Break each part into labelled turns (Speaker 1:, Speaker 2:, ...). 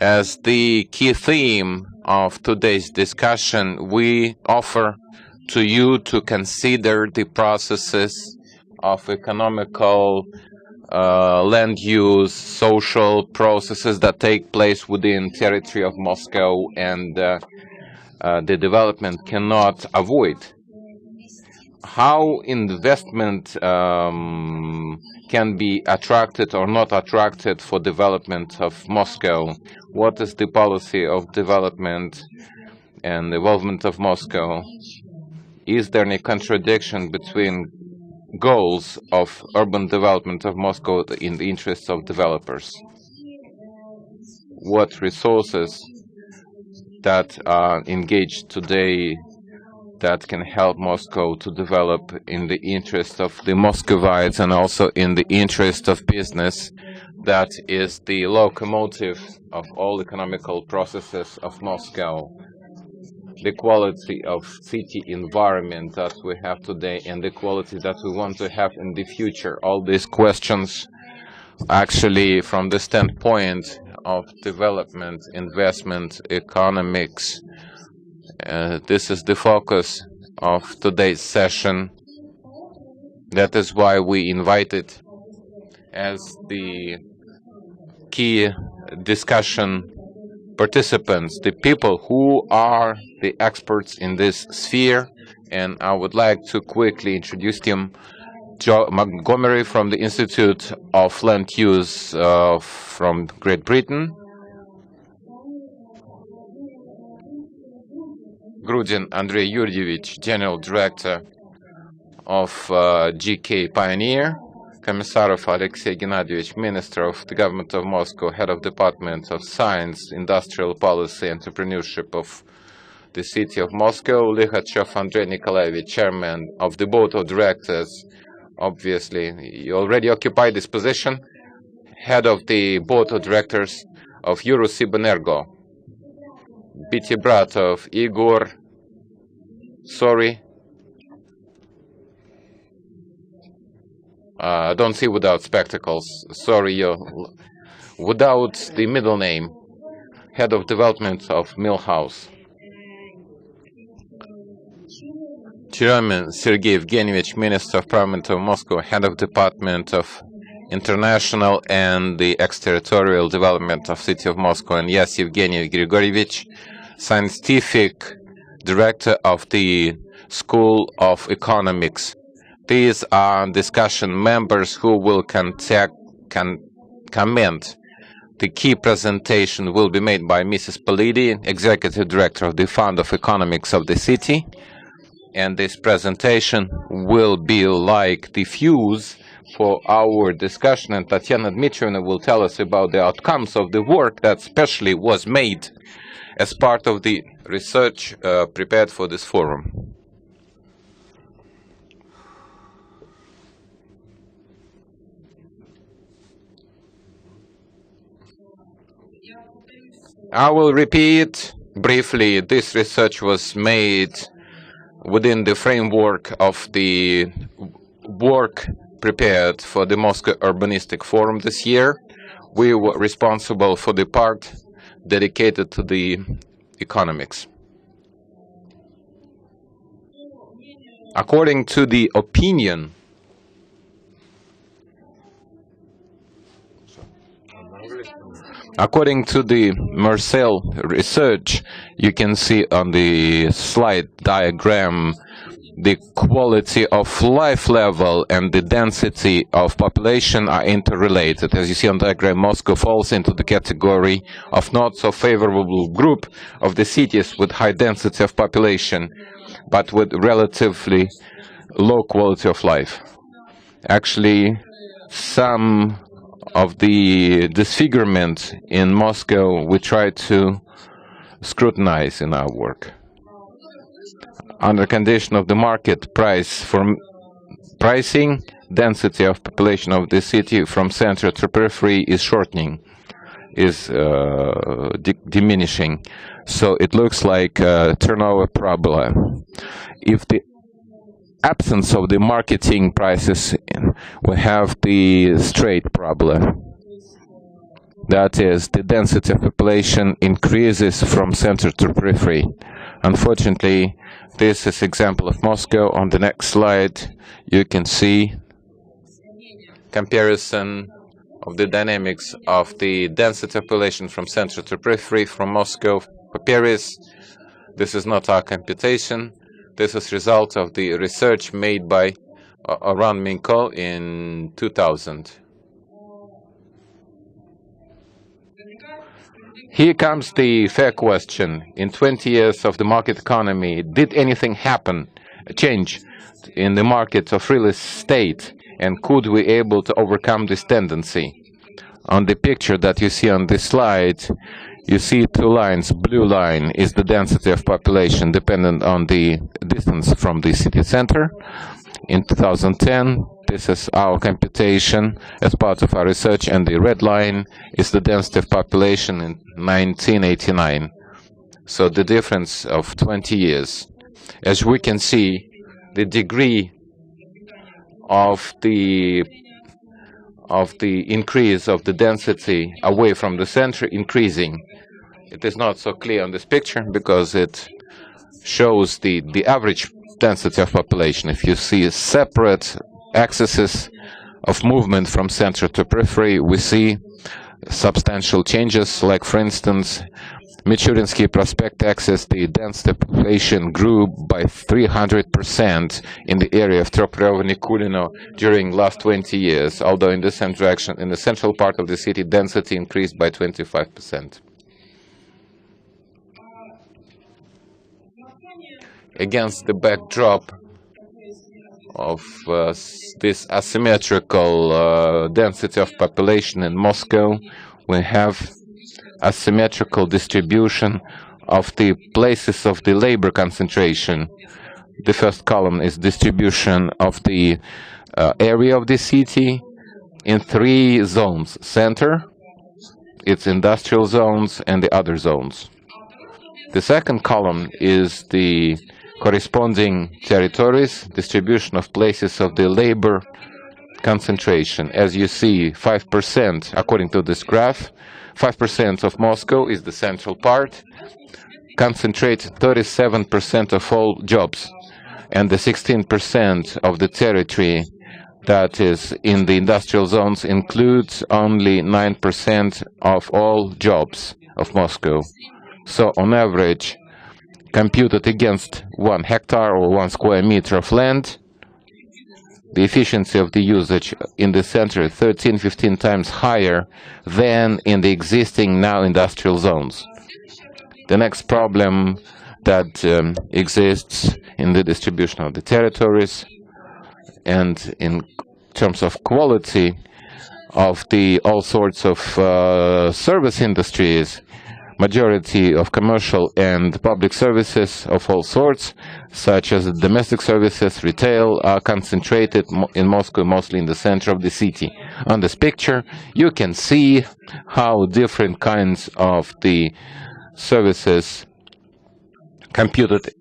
Speaker 1: As the key theme of today's discussion, we offer to you to consider the processes of economical land use, social processes that take place within territory of Moscow and the development cannot avoid. How investment can be attracted or not attracted for development of Moscow? What is the policy of development and involvement of Moscow? Is there any contradiction between goals of urban development of Moscow in the interests of developers? What resources that are engaged today that can help Moscow to develop in the interest of the Muscovites and also in the interest of business that is the locomotive of all economical processes of Moscow? The quality of city environment that we have today and the quality that we want to have in the future. All these questions actually from the standpoint of development, investment, economics. This is the focus of today's session. That is why we invited as the key discussion participants the people who are the experts in this sphere. And I would like to quickly introduce him. Montgomery from the Institute of Land Use from Great Britain. Grudin Andrei Yurьевich, General Director of GK Pioneer. Komissarov Alexei Gennadievich, Minister of the Government of Moscow, Head of Department of Science, Industrial Policy, Entrepreneurship of the City of Moscow. Likhachev Andrei Nikolaevich, Chairman of the Board of Directors. Obviously, you already occupy this position. Head of the Board of Directors of Eurosibenergo. Bitibratov Igor. Sorry. I don't see without spectacles. Sorry, without the middle name. Head of Development of Millhouse. Cheremin Sergei Evgenievich, Minister of Parliament of Moscow, Head of Department of International and the Exterritorial Development of City of Moscow, and yes, Evgeny Grigorievich, Scientific Director of the School of Economics. These are discussion members who will comment. The key presentation will be made by Mrs. Polidi, Executive Director of the Fund of Economics of the city. And this presentation will be like the fuse for our discussion, and Tatiana Dmitrievna will tell us about the outcomes of the work that specially was made as part of the research prepared for this forum. I will repeat briefly, this research was made within the framework of the work prepared for the Moscow Urbanistic Forum this year. We were responsible for the part dedicated to the economics. According to the opinion According to the Marcel research, you can see on the slide diagram the quality of life level and the density of population are interrelated. As you see on the diagram, Moscow falls into the category of not so favorable group of the cities with high density of population, but with relatively low quality of life. Actually, some of the disfigurement in Moscow we try to scrutinize in our work. Under condition of the market price for pricing, density of population of the city from center to periphery is shortening, is diminishing. So it looks like a turnover problem. If the absence of the marketing prices, we have the straight problem. That is, the density of population increases from center to periphery. Unfortunately, this is example of Moscow. On the next slide, you can see comparison of the dynamics of the density of population from center to periphery from Moscow for Paris. This is not our computation. This is result of the research made by Aron Minko in 2000. Here comes the fair question. In 20 years of the market economy, did anything happen, change in the market of real estate, and could we able to overcome this tendency? On the picture that you see on this slide, you see two lines. Blue line is the density of population dependent on the distance from the city center. In 2010, this is our computation as part of our research, and the red line is the density of population in 1989. So the difference of 20 years. As we can see, the degree of the increase of the density away from the center increasing. It is not so clear on this picture because it shows the average density of population. If you see separate axes of movement from center to periphery, we see substantial changes, like for instance, Michurinsky Prospect axis, the density of population grew by 300% in the area of Troprevo-Nikulino during last 20 years, although in the same direction, in the central part of the city, density increased by 25%. Against the backdrop of this asymmetrical density of population in Moscow, we have asymmetrical distribution of the places of the labor concentration. The first column is distribution of the area of the city in 3 zones: center, its industrial zones, and the other zones. The second column is the corresponding territories, distribution of places of the labor concentration. As you see, 5%, according to this graph, 5% of Moscow is the central part, concentrates 37% of all jobs, and the 16% of the territory that is in the industrial zones includes only 9% of all jobs of Moscow. So on average, computed against 1 hectare or 1 square meter of land, the efficiency of the usage in the center is 13-15 times higher than in the existing now industrial zones. The next problem that exists in the distribution of the territories and in terms of quality of the all sorts of service industries, majority of commercial and public services of all sorts, such as domestic services, retail, are concentrated in Moscow, mostly in the center of the city. On this picture, you can see how different kinds of the services computed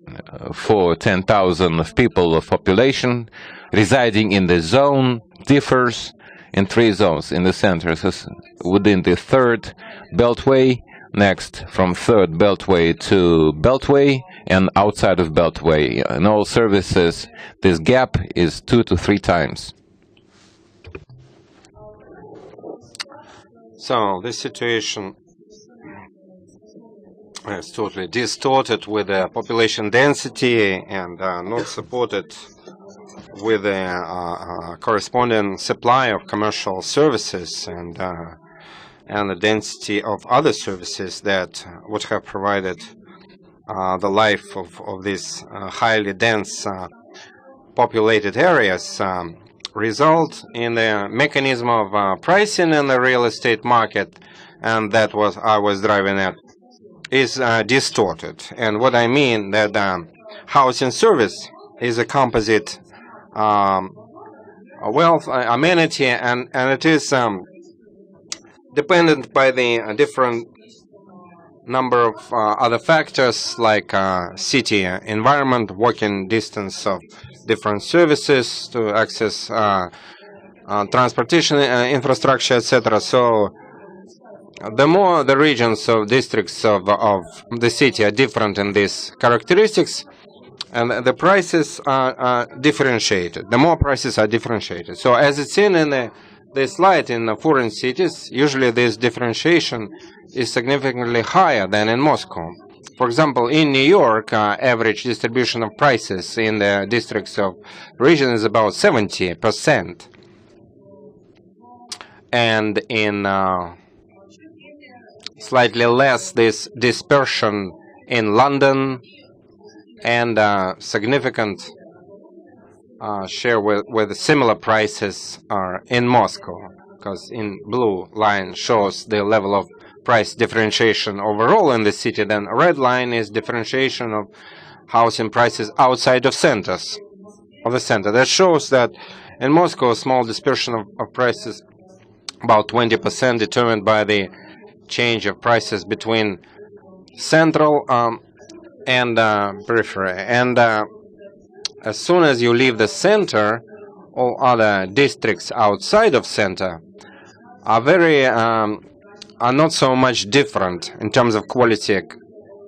Speaker 1: for 10,000 of people of population residing in the zone differs in 3 zones. In the center, within the 3rd beltway, next from 3rd beltway to beltway, and outside of beltway. In all services, this gap is 2 to 3 times.
Speaker 2: So this situation is totally distorted with the population density and not supported with the corresponding supply of commercial services and the density of other services that would have provided the life of these highly dense populated areas result in the mechanism of pricing in the real estate market, and that was I was driving at, is distorted. And what I mean that housing service is a composite wealth amenity, and it is dependent by the different number of other factors like city environment, walking distance of different services to access transportation infrastructure, etc. So The more the regions of districts of the city are different in these characteristics, and the prices are differentiated. The more prices are differentiated. So as it's seen in the slide, in the foreign cities, usually this differentiation is significantly higher than in Moscow. For example, in New York, average distribution of prices in the districts of region is about 70%. And in slightly less this dispersion in London, and significant share with similar prices are in Moscow, because in blue line shows the level of price differentiation overall in the city. Then red line is differentiation of housing prices outside of centers of the center. That shows that in Moscow, a small dispersion of prices, about 20%, determined by the change of prices between central and periphery. And as soon as you leave the center, all other districts outside of center are not so much different in terms of quality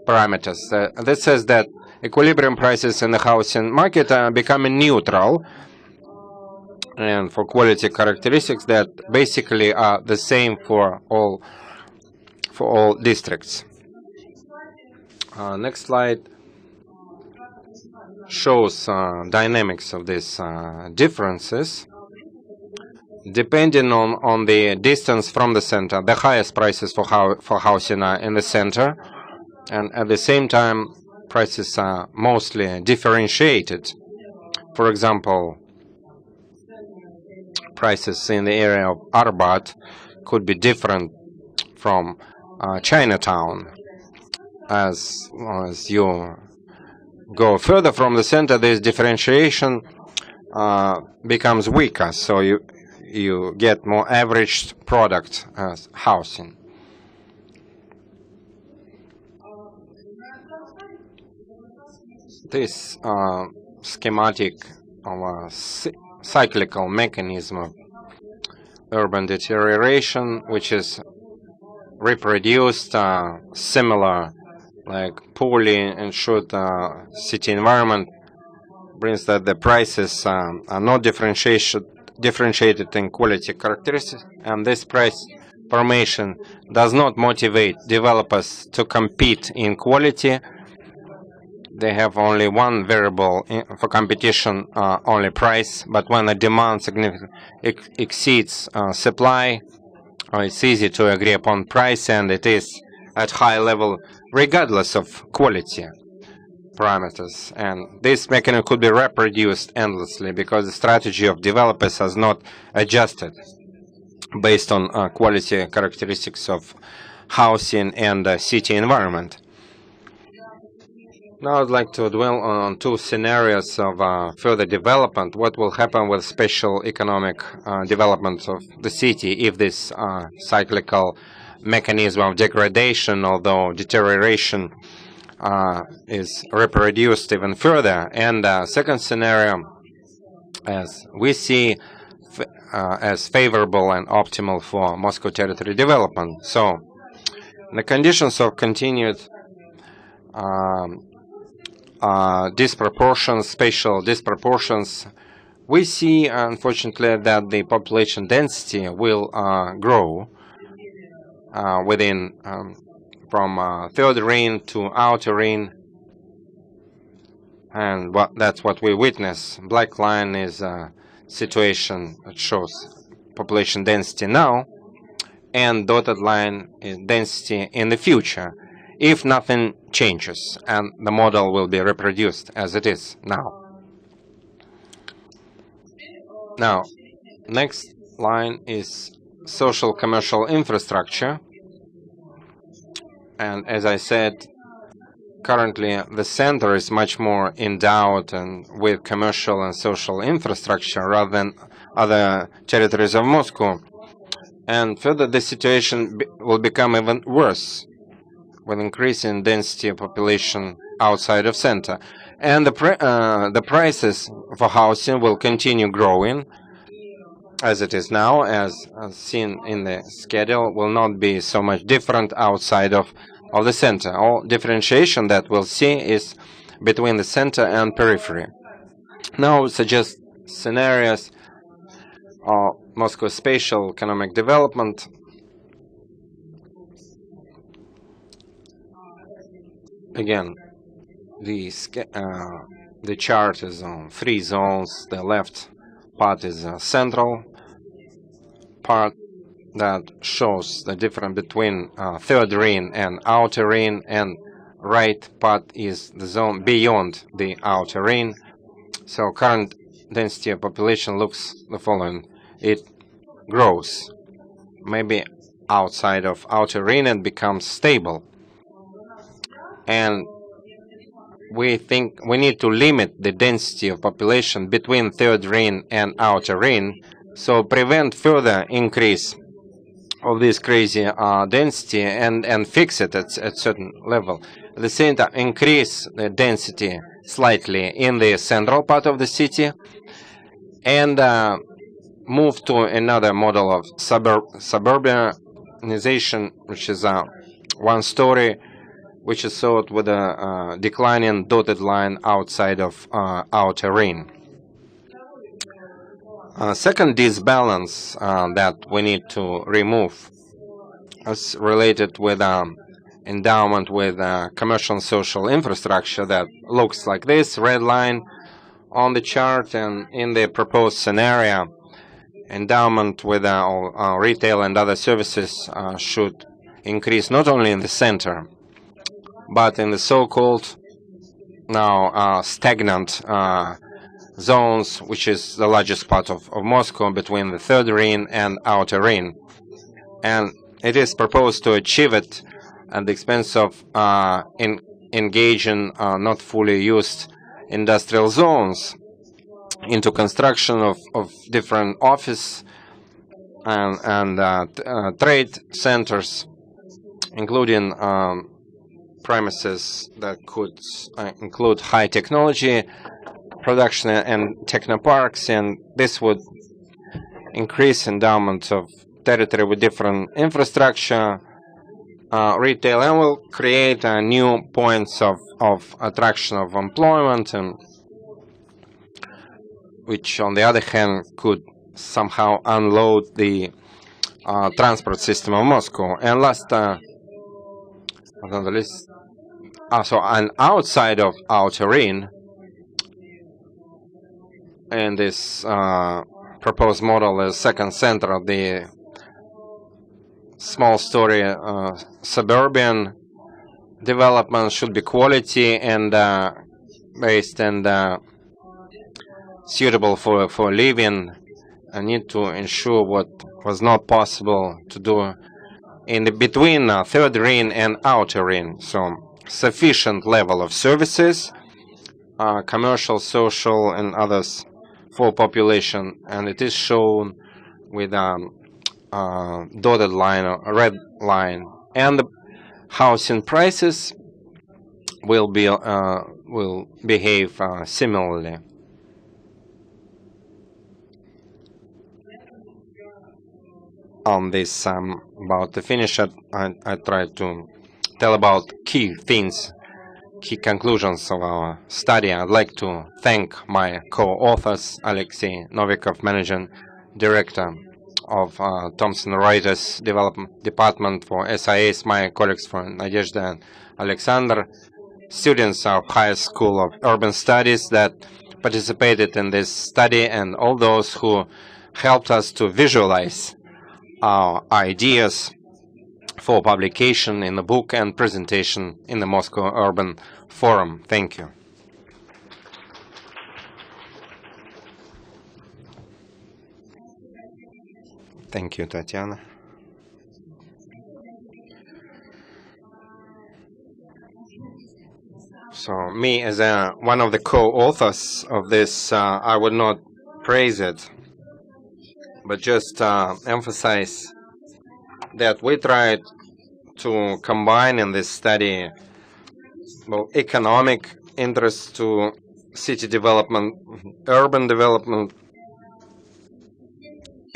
Speaker 2: parameters. This says that equilibrium prices in the housing market are becoming neutral, and for quality characteristics that basically are the same for all districts. Next slide shows dynamics of these differences. Depending on the distance from the center, the highest prices for housing are in the center, and at the same time, prices are mostly differentiated. For example, prices in the area of Arbat could be different from Chinatown. As you go further from the center, this differentiation becomes weaker, so you get more averaged product as housing. This schematic of a cyclical mechanism of urban deterioration, which is reproduced similar, like poorly ensured city environment, brings that the prices are not differentiated in quality characteristics, and this price formation does not motivate developers to compete in quality. They have only one variable for competition, only price, but when the demand significantly exceeds supply, it's easy to agree upon price, and it is at high level regardless of quality parameters. And this mechanism could be reproduced endlessly because the strategy of developers has not adjusted based on quality characteristics of housing and city environment. Now I'd like to dwell on two scenarios of further development. What will happen with special economic development of the city if this cyclical mechanism of degradation, although deterioration, is reproduced even further. And second scenario, as we see as favorable and optimal for Moscow territory development. So the conditions of continued disproportions, spatial disproportions, we see, unfortunately, that the population density will grow within from third ring to outer ring, and that's what we witness. Black line is a situation that shows population density now, and dotted line is density in the future, if nothing changes, and the model will be reproduced as it is now. Now, next line is social commercial infrastructure. And as I said, currently the center is much more endowed and with commercial and social infrastructure rather than other territories of Moscow. And further, the situation will become even worse with increasing density of population outside of center. And the prices for housing will continue growing as it is now, as seen in the schedule, will not be so much different outside of the center. All differentiation that we'll see is between the center and periphery. Now we suggest scenarios of Moscow spatial economic development. Again, the chart is on 3 zones. The left part is a central part that shows the difference between third ring and outer ring, and right part is the zone beyond the outer ring. So current density of population looks the following. It grows, maybe outside of outer ring, and becomes stable. And we think we need to limit the density of population between third ring and outer ring, so prevent further increase of this crazy density and fix it at certain level. At the same time, increase the density slightly in the central part of the city, and move to another model of suburbanization, which is one story, which is thought with a declining dotted line outside of outer ring. Second disbalance that we need to remove is related with endowment with commercial and social infrastructure that looks like this, red line on the chart, and in the proposed scenario, endowment with retail and other services should increase not only in the center, but in the so-called now stagnant zones, which is the largest part of Moscow, between the third ring and outer ring. And it is proposed to achieve it at the expense of engaging not fully used industrial zones into construction of different office and trade centers, including premises that could include high technology production and technoparks, and this would increase endowment of territory with different infrastructure, retail, and will create new points of attraction of employment, and which on the other hand could somehow unload the transport system of Moscow. And last on the list, so and outside of outer ring, and this proposed model is second center of the small story suburban development should be quality and based and suitable for living. I need to ensure what was not possible to do in the between third ring and outer ring. So sufficient level of services, commercial, social, and others for population, and it is shown with dotted line or red line, and the housing prices will behave similarly. On this, I'm about to finish it. I try to tell about key things, key conclusions of our study. I'd like to thank my co-authors, Alexei Novikov, Managing Director of Thomson Reuters Development Department for SIAs, my colleagues from Nadezhda and Alexander, students of High School of Urban Studies that participated in this study, and all those who helped us to visualize our ideas for publication in the book and presentation in the Moscow Urban Forum. Thank you. Thank you, Tatiana. So me, as one of the co-authors of this, I would not praise it, but just emphasize that we tried to combine in this study both economic interest to city development, urban development,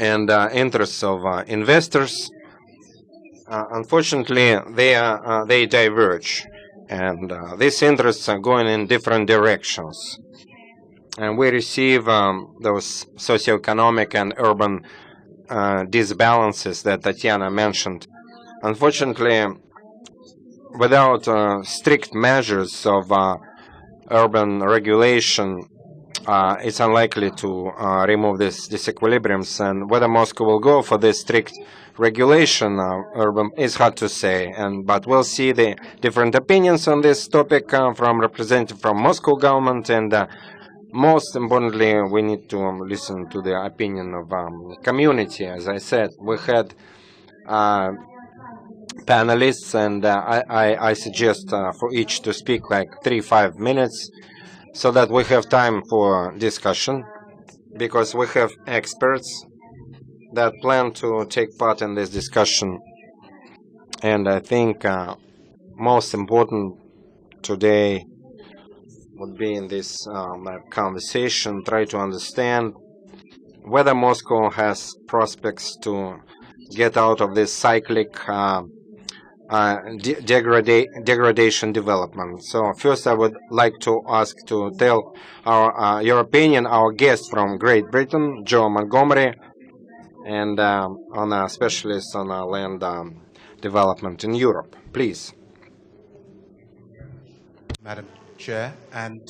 Speaker 2: and interests of investors. Unfortunately, they diverge, and these interests are going in different directions. And we receive those socioeconomic and urban disbalances that Tatiana mentioned. Unfortunately, without strict measures of urban regulation, it's unlikely to remove these disequilibriums. And whether Moscow will go for this strict regulation urban is hard to say. But we'll see the different opinions on this topic from representative from Moscow government, and most importantly, we need to listen to the opinion of community. As I said, we had panelists, and I suggest for each to speak like 3-5 minutes, so that we have time for discussion, because we have experts that plan to take part in this discussion. And I think most important today would be in this conversation, try to understand whether Moscow has prospects to get out of this cyclic degradation development. So first, I would like to ask to tell your opinion, our guest from Great Britain, Joe Montgomery, and on a specialist on land development in Europe. Please.
Speaker 3: Madam Chair, and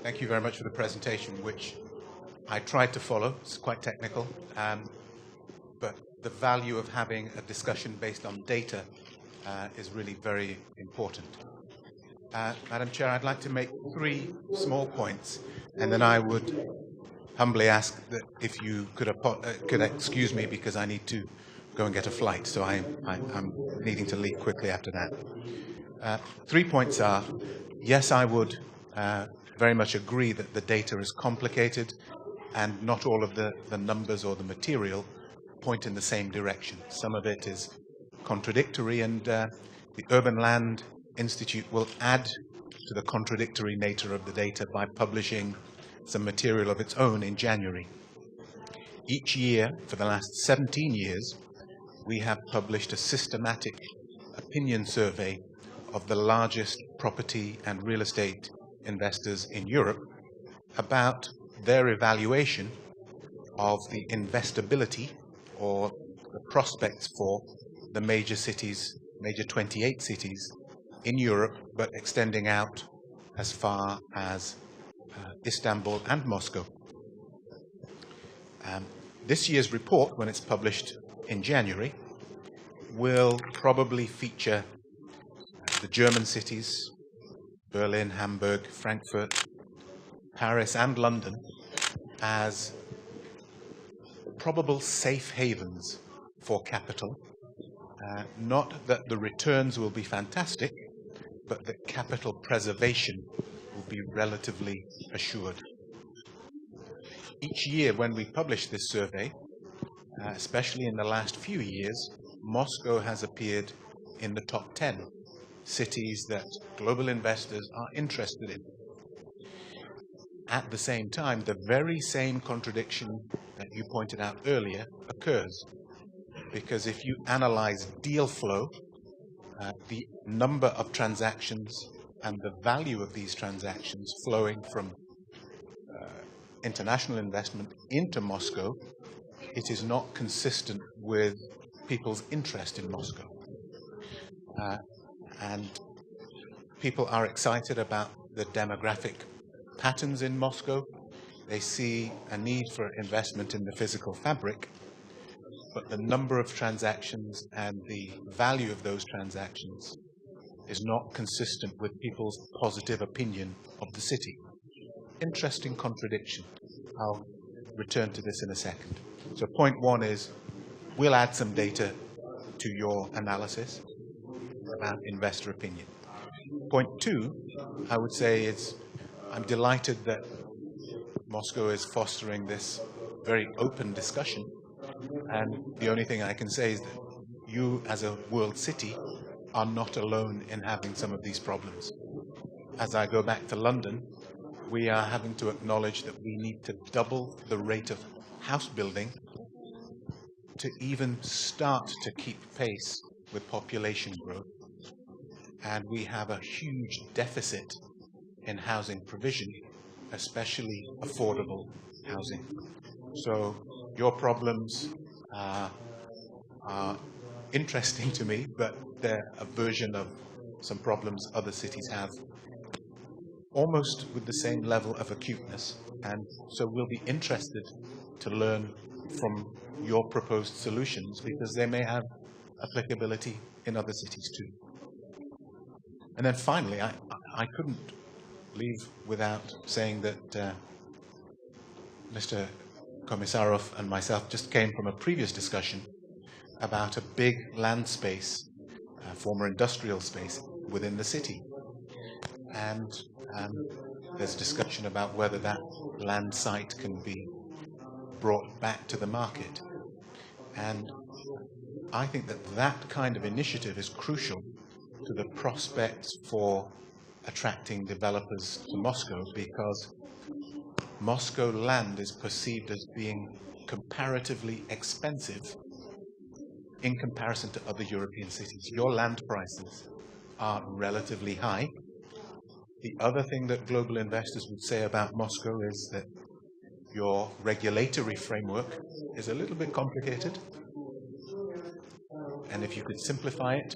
Speaker 3: thank you very much for the presentation, which I tried to follow. It's quite technical, but the value of having a discussion based on data is really very important. Madam Chair, I'd like to make 3 small points, and then I would humbly ask that if you could excuse me, because I need to go and get a flight, so I'm needing to leave quickly after that. 3 points are, yes, I would very much agree that the data is complicated and not all of the numbers or the material point in the same direction. Some of it is contradictory, and the Urban Land Institute will add to the contradictory nature of the data by publishing some material of its own in January. Each year, for the last 17 years, we have published a systematic opinion survey of the largest property and real estate investors in Europe about their evaluation of the investability or the prospects for the major cities, major 28 cities in Europe, but extending out as far as Istanbul and Moscow. This year's report, when it's published in January, will probably feature the German cities, Berlin, Hamburg, Frankfurt, Paris, and London as probable safe havens for capital. Not that the returns will be fantastic, but that capital preservation will be relatively assured. Each year when we publish this survey, especially in the last few years, Moscow has appeared in the top 10 cities that global investors are interested in. At the same time, the very same contradiction that you pointed out earlier occurs, because if you analyze deal flow, the number of transactions and the value of these transactions flowing from international investment into Moscow, it is not consistent with people's interest in Moscow. And people are excited about the demographic patterns in Moscow. They see a need for investment in the physical fabric, but the number of transactions and the value of those transactions is not consistent with people's positive opinion of the city. Interesting contradiction. I'll return to this in a second. So point 1 is, we'll add some data to your analysis about investor opinion. Point 2, I would say, is I'm delighted that Moscow is fostering this very open discussion, and the only thing I can say is that you, as a world city, are not alone in having some of these problems. As I go back to London, we are having to acknowledge that we need to double the rate of house building to even start to keep pace with population growth. And we have a huge deficit in housing provision, especially affordable housing. So your problems are interesting to me, but they're a version of some problems other cities have, almost with the same level of acuteness. And so we'll be interested to learn from your proposed solutions, because they may have applicability in other cities too. And then finally, I couldn't leave without saying that Mr. Komissarov and myself just came from a previous discussion about a big land space, former industrial space within the city. And there's discussion about whether that land site can be brought back to the market. And I think that that kind of initiative is crucial to the prospects for attracting developers to Moscow, because Moscow land is perceived as being comparatively expensive in comparison to other European cities. Your land prices are relatively high. The other thing that global investors would say about Moscow is that your regulatory framework is a little bit complicated. And if you could simplify it,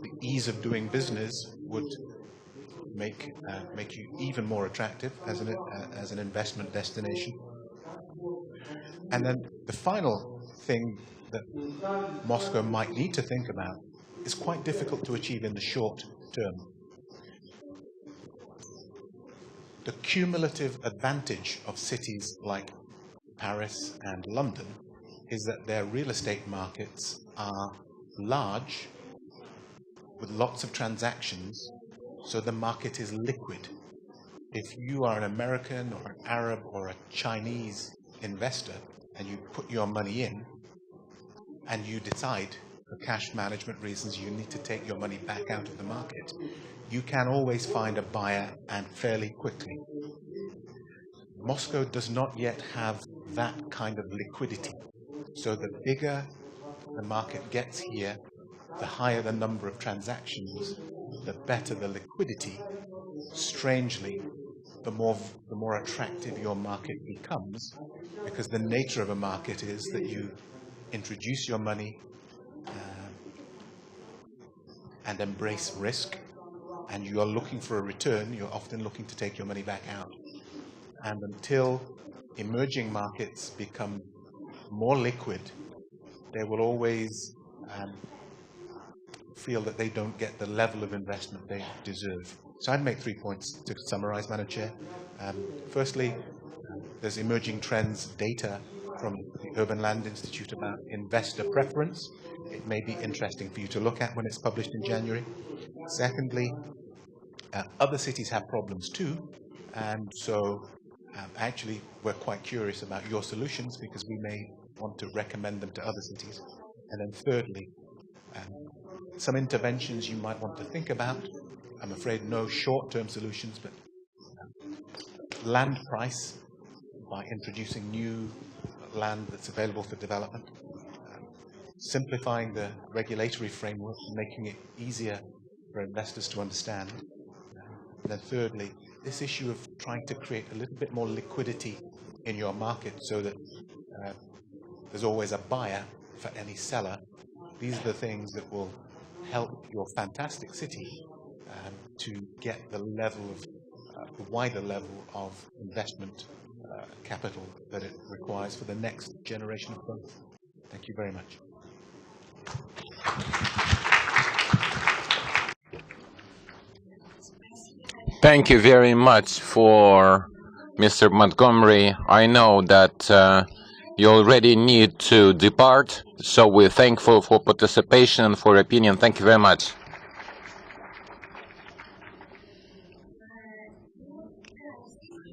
Speaker 3: the ease of doing business would make you even more attractive as an investment destination. And then the final thing that Moscow might need to think about is quite difficult to achieve in the short term. The cumulative advantage of cities like Paris and London is that their real estate markets are large, with lots of transactions, so the market is liquid. If you are an American or an Arab or a Chinese investor and you put your money in and you decide for cash management reasons you need to take your money back out of the market, you can always find a buyer, and fairly quickly. Moscow does not yet have that kind of liquidity. So the bigger the market gets here, the higher the number of transactions, the better the liquidity. Strangely, the more attractive your market becomes, because the nature of a market is that you introduce your money and embrace risk, and you are looking for a return. You're often looking to take your money back out. And until emerging markets become more liquid, they will always feel that they don't get the level of investment they deserve. So I'd make 3 points to summarize, Madam Chair. Firstly, there's emerging trends data from the Urban Land Institute about investor preference. It may be interesting for you to look at when it's published in January. Secondly, other cities have problems too, and so actually we're quite curious about your solutions, because we may want to recommend them to other cities. And then thirdly, some interventions you might want to think about. I'm afraid no short-term solutions, but land price by introducing new land that's available for development, simplifying the regulatory framework and making it easier for investors to understand. And then thirdly, this issue of trying to create a little bit more liquidity in your market so that there's always a buyer for any seller. These are the things that will help your fantastic city to get the level of, the wider level of investment capital that it requires for the next generation of growth. Thank you very much.
Speaker 1: Thank you very much for Mr. Montgomery. I know that you already need to depart, so we're thankful for participation and for opinion. Thank you very much.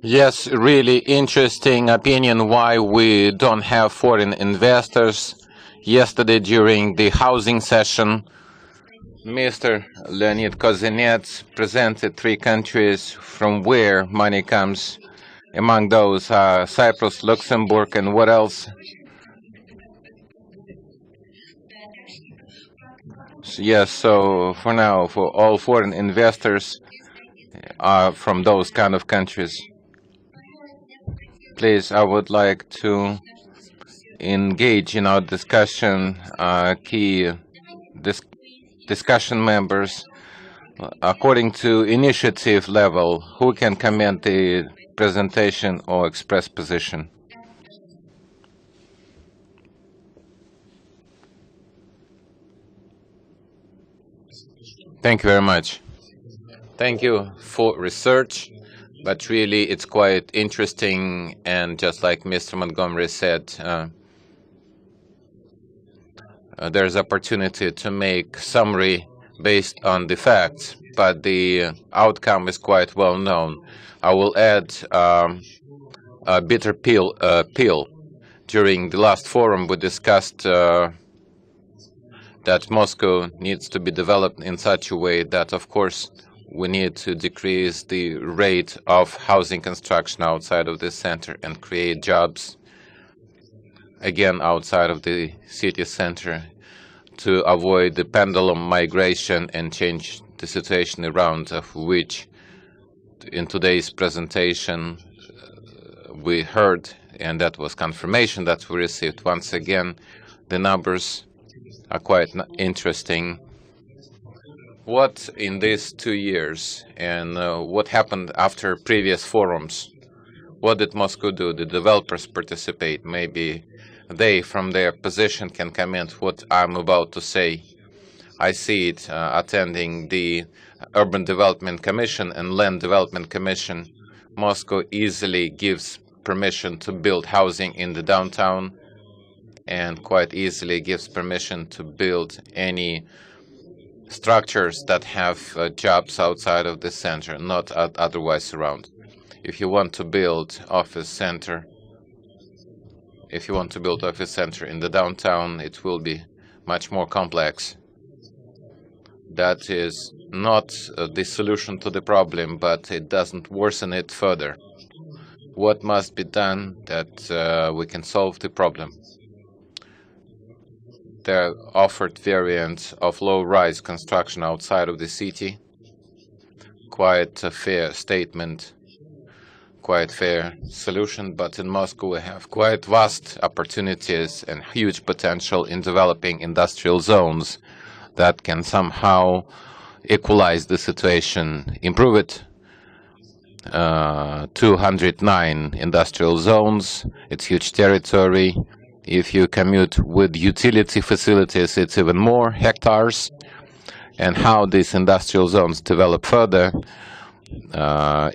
Speaker 1: Yes, really interesting opinion why we don't have foreign investors. Yesterday during the housing session, Mr. Leonid Kozinets presented 3 countries from where money comes. Among those are Cyprus, Luxembourg, and what else? Yes, so for now, for all foreign investors from those kind of countries, please, I would like to engage in our discussion, key dis discussion members, according to initiative level, who can comment the presentation or express position. Thank you very much. Thank you for research, but really it's quite interesting, and just like Mr. Montgomery said, there's opportunity to make summary based on the facts, but the outcome is quite well known. I will add a bitter pill. During the last forum, we discussed that Moscow needs to be developed in such a way that, of course, we need to decrease the rate of housing construction outside of the center and create jobs, again, outside of the city center, to avoid the pendulum migration and change the situation around, of which in today's presentation we heard, and that was confirmation that we received. Once again, the numbers are quite interesting. What in these 2 years, and what happened after previous forums? What did Moscow do? The developers participate? Maybe they, from their position, can comment what I'm about to say. I see it attending the Urban Development Commission and Land Development Commission. Moscow easily gives permission to build housing in the downtown, and quite easily gives permission to build any structures that have jobs outside of the center, not otherwise around. If you want to build office center, in the downtown, it will be much more complex. That is not the solution to the problem, but it doesn't worsen it further. What must be done that we can solve the problem? There are offered variants of low-rise construction outside of the city. Quite a fair statement, quite fair solution, but in Moscow we have quite vast opportunities and huge potential in developing industrial zones that can somehow equalize the situation, improve it. 209 industrial zones, it's huge territory. If you commute with utility facilities, it's even more hectares. And how these industrial zones develop further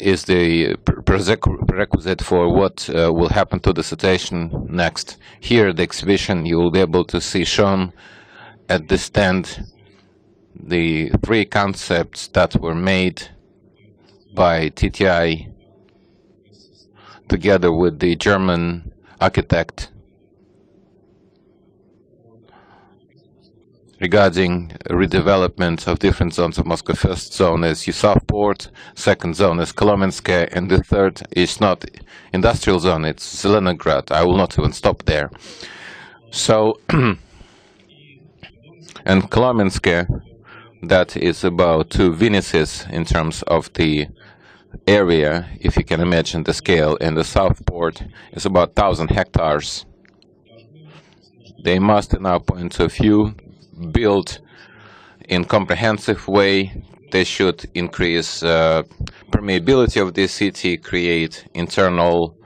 Speaker 1: is the prerequisite for what will happen to the situation next. Here, the exhibition, you will be able to see shown at the stand the 3 concepts that were made by TTI together with the German architect regarding redevelopment of different zones of Moscow. First zone is Yusov Port, second zone is Kolomenskaya, and the third is not industrial zone, it's Zelenograd. I will not even stop there. So, and Kolomenskaya, that is about 2 Venices in terms of the area, if you can imagine the scale, and the South Port is about 1,000 hectares. They must, in our point of view, build in comprehensive way. They should increase permeability of the city, create internal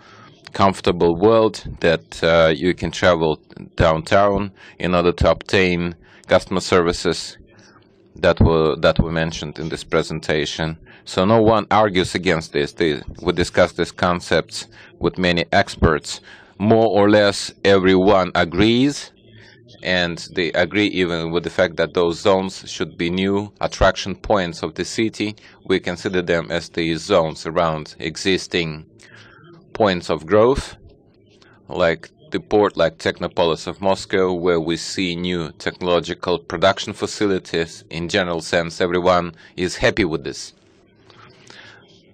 Speaker 1: comfortable world that you can travel downtown in order to obtain customer services that were mentioned in this presentation. So no one argues against this. We discussed these concepts with many experts. More or less everyone agrees, and they agree even with the fact that those zones should be new attraction points of the city. We consider them as the zones around existing points of growth, like the port, like Technopolis of Moscow, where we see new technological production facilities. In general sense, everyone is happy with this.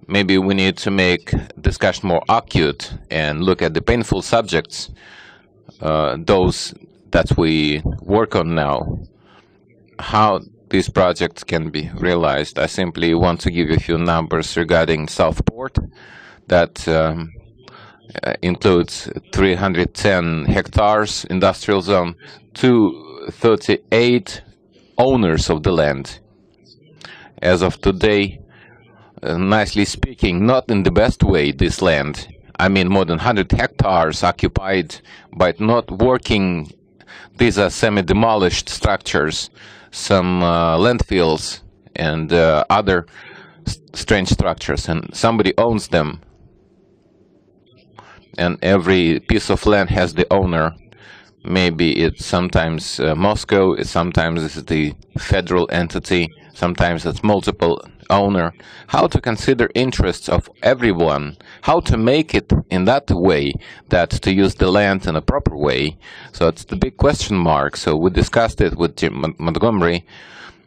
Speaker 1: Maybe we need to make discussion more acute and look at the painful subjects, those that we work on now. how these projects can be realized. I simply want to give you a few numbers regarding Southport. That includes 310 hectares industrial zone, 238 owners of the land. As of today, nicely speaking, not in the best way, this land. I mean, more than 100 hectares occupied, but not working. These are semi-demolished structures, some landfills and other strange structures, and somebody owns them. And every piece of land has the owner. Maybe it's sometimes Moscow, sometimes it's the federal entity, sometimes it's multiple owner. How to consider interests of everyone, how to make it in that way, that to use the land in a proper way. So it's the big question mark. So we discussed it with Montgomery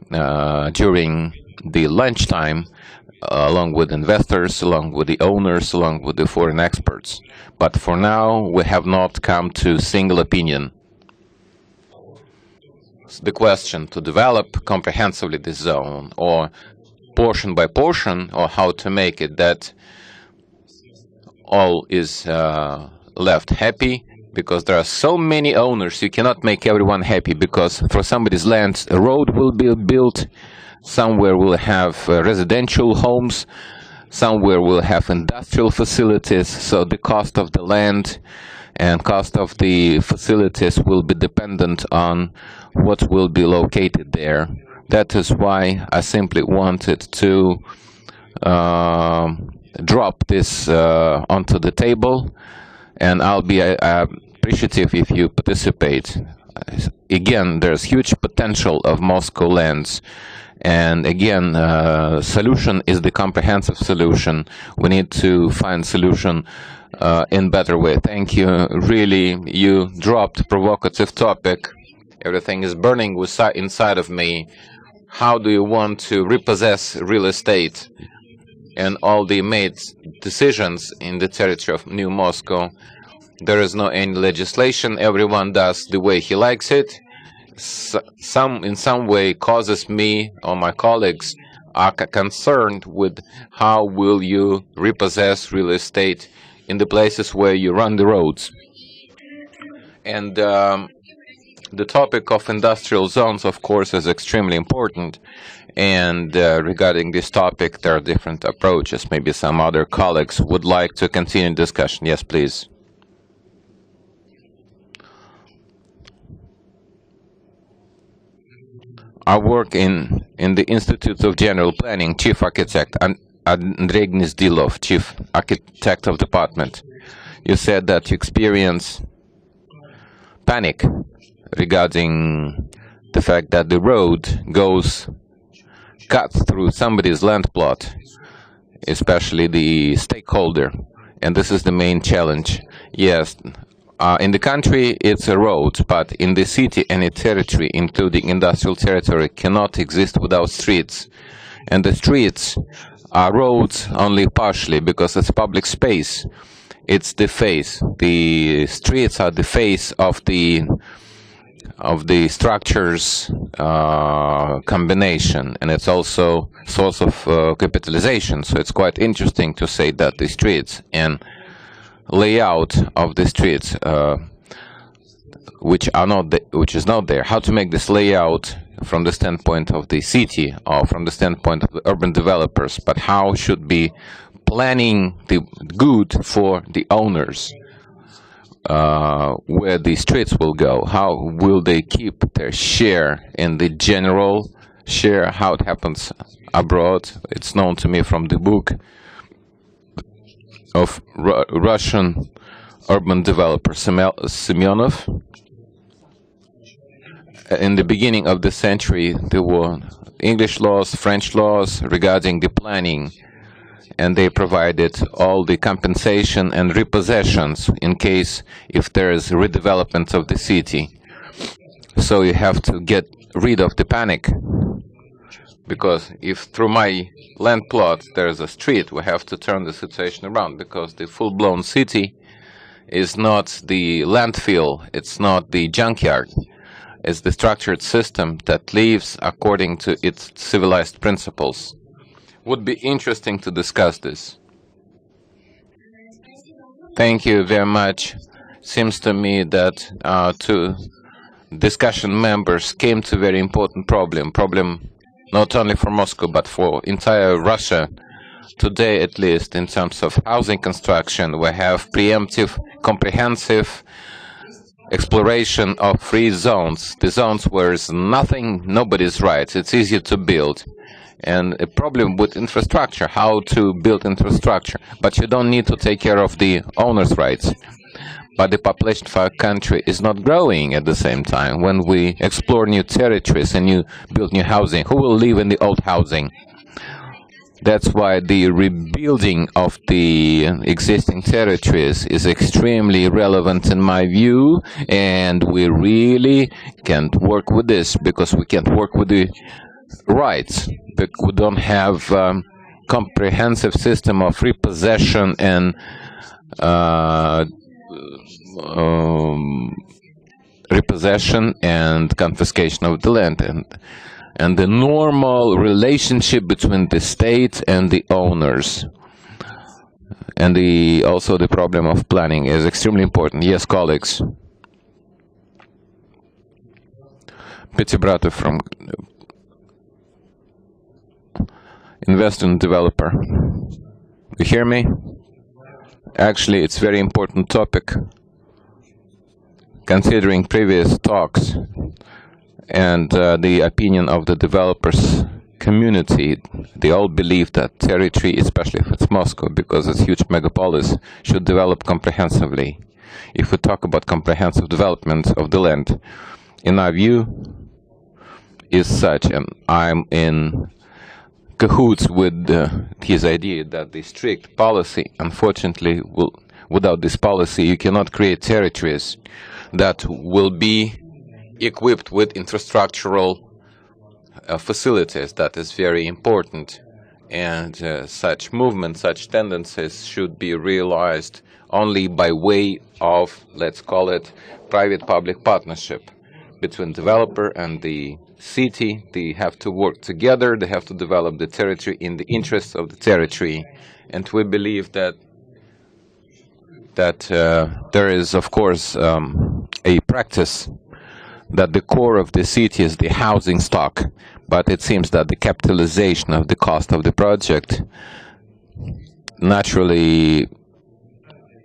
Speaker 1: during the lunchtime, along with investors, along with the owners, along with the foreign experts. But for now, we have not come to single opinion. So the question to develop comprehensively this zone, or portion by portion, or how to make it that all is left happy, because there are so many owners, you cannot make everyone happy, because for somebody's land, a road will be built, somewhere we'll have residential homes, somewhere we'll have industrial facilities, so the cost of the land and cost of the facilities will be dependent on what will be located there. That is why I simply wanted to drop this onto the table, and I'll be appreciative if you participate. Again, there's huge potential of Moscow lands. And again, solution is the comprehensive solution. We need to find solution in better way. Thank you. Really, you dropped provocative topic. Everything is burning inside of me. How do you want to repossess real estate? And all the made decisions in the territory of New Moscow. There is no any legislation. Everyone does the way he likes it. In some way causes me or my colleagues are concerned with how will you repossess real estate in the places where you run the roads. And the topic of industrial zones, of course, is extremely important. And regarding this topic, there are different approaches. Maybe some other colleagues would like to continue discussion. Yes, please. I work in the Institute of General Planning, Chief Architect, Andrei Gnezdilov, Chief Architect of Department. You said that you experience panic regarding the fact that the road cuts through somebody's land plot, especially the stakeholder, and this is the main challenge. Yes. In the country, it's a road, but in the city, any territory, including industrial territory, cannot exist without streets. And the streets are roads only partially, because it's public space. It's the face. The streets are the face of the structures combination, and it's also source of capitalization. So it's quite interesting to say that the streets and layout of the streets, which is not there. How to make this layout from the standpoint of the city or from the standpoint of the urban developers, but how should be planning the good for the owners, where the streets will go, how will they keep their share in the general share, how it happens abroad. It's known to me from the book of Russian urban developer Semyonov. In the beginning of the century, there were English laws, French laws regarding the planning, and they provided all the compensation and repossessions in case if there is redevelopment of the city. So you have to get rid of the panic. Because if through my land plot there is a street, we have to turn the situation around, because the full-blown city is not the landfill, it's not the junkyard. is the structured system that lives according to its civilized principles. Would be interesting to discuss this. Thank you very much. Seems to me that two discussion members came to a very important problem not only for Moscow but for entire Russia. Today, at least, in terms of housing construction, we have preemptive, comprehensive exploration of free zones, the zones where there's nothing, nobody's rights, it's easy to build. And a problem with infrastructure, how to build infrastructure. But you don't need to take care of the owner's rights. But the population of our country is not growing at the same time. When we explore new territories and build new housing, who will live in the old housing? That's why the rebuilding of the existing territories is extremely relevant in my view, and we really can't work with this because we can't work with the rights. We don't have comprehensive system of repossession and confiscation of the land, and the normal relationship between the state and the owners. And also the problem of planning is extremely important. Yes, colleagues. Petty Bratov from Investor and Developer. You hear me? Actually, it's a very important topic. Considering previous talks and the opinion of the developers community, they all believe that territory, especially if it's Moscow, because it's a huge megapolis, should develop comprehensively. If we talk about comprehensive development of the land, in our view, is such, and I'm in cahoots with his idea that the strict policy, unfortunately, without this policy, you cannot create territories that will be equipped with infrastructural facilities. That is very important. And such movements, such tendencies should be realized only by way of, let's call it, private-public partnership between developer and the city. They have to work together. They have to develop the territory in the interests of the territory. And we believe that there is, of course, a practice that the core of the city is the housing stock, but it seems that the capitalization of the cost of the project naturally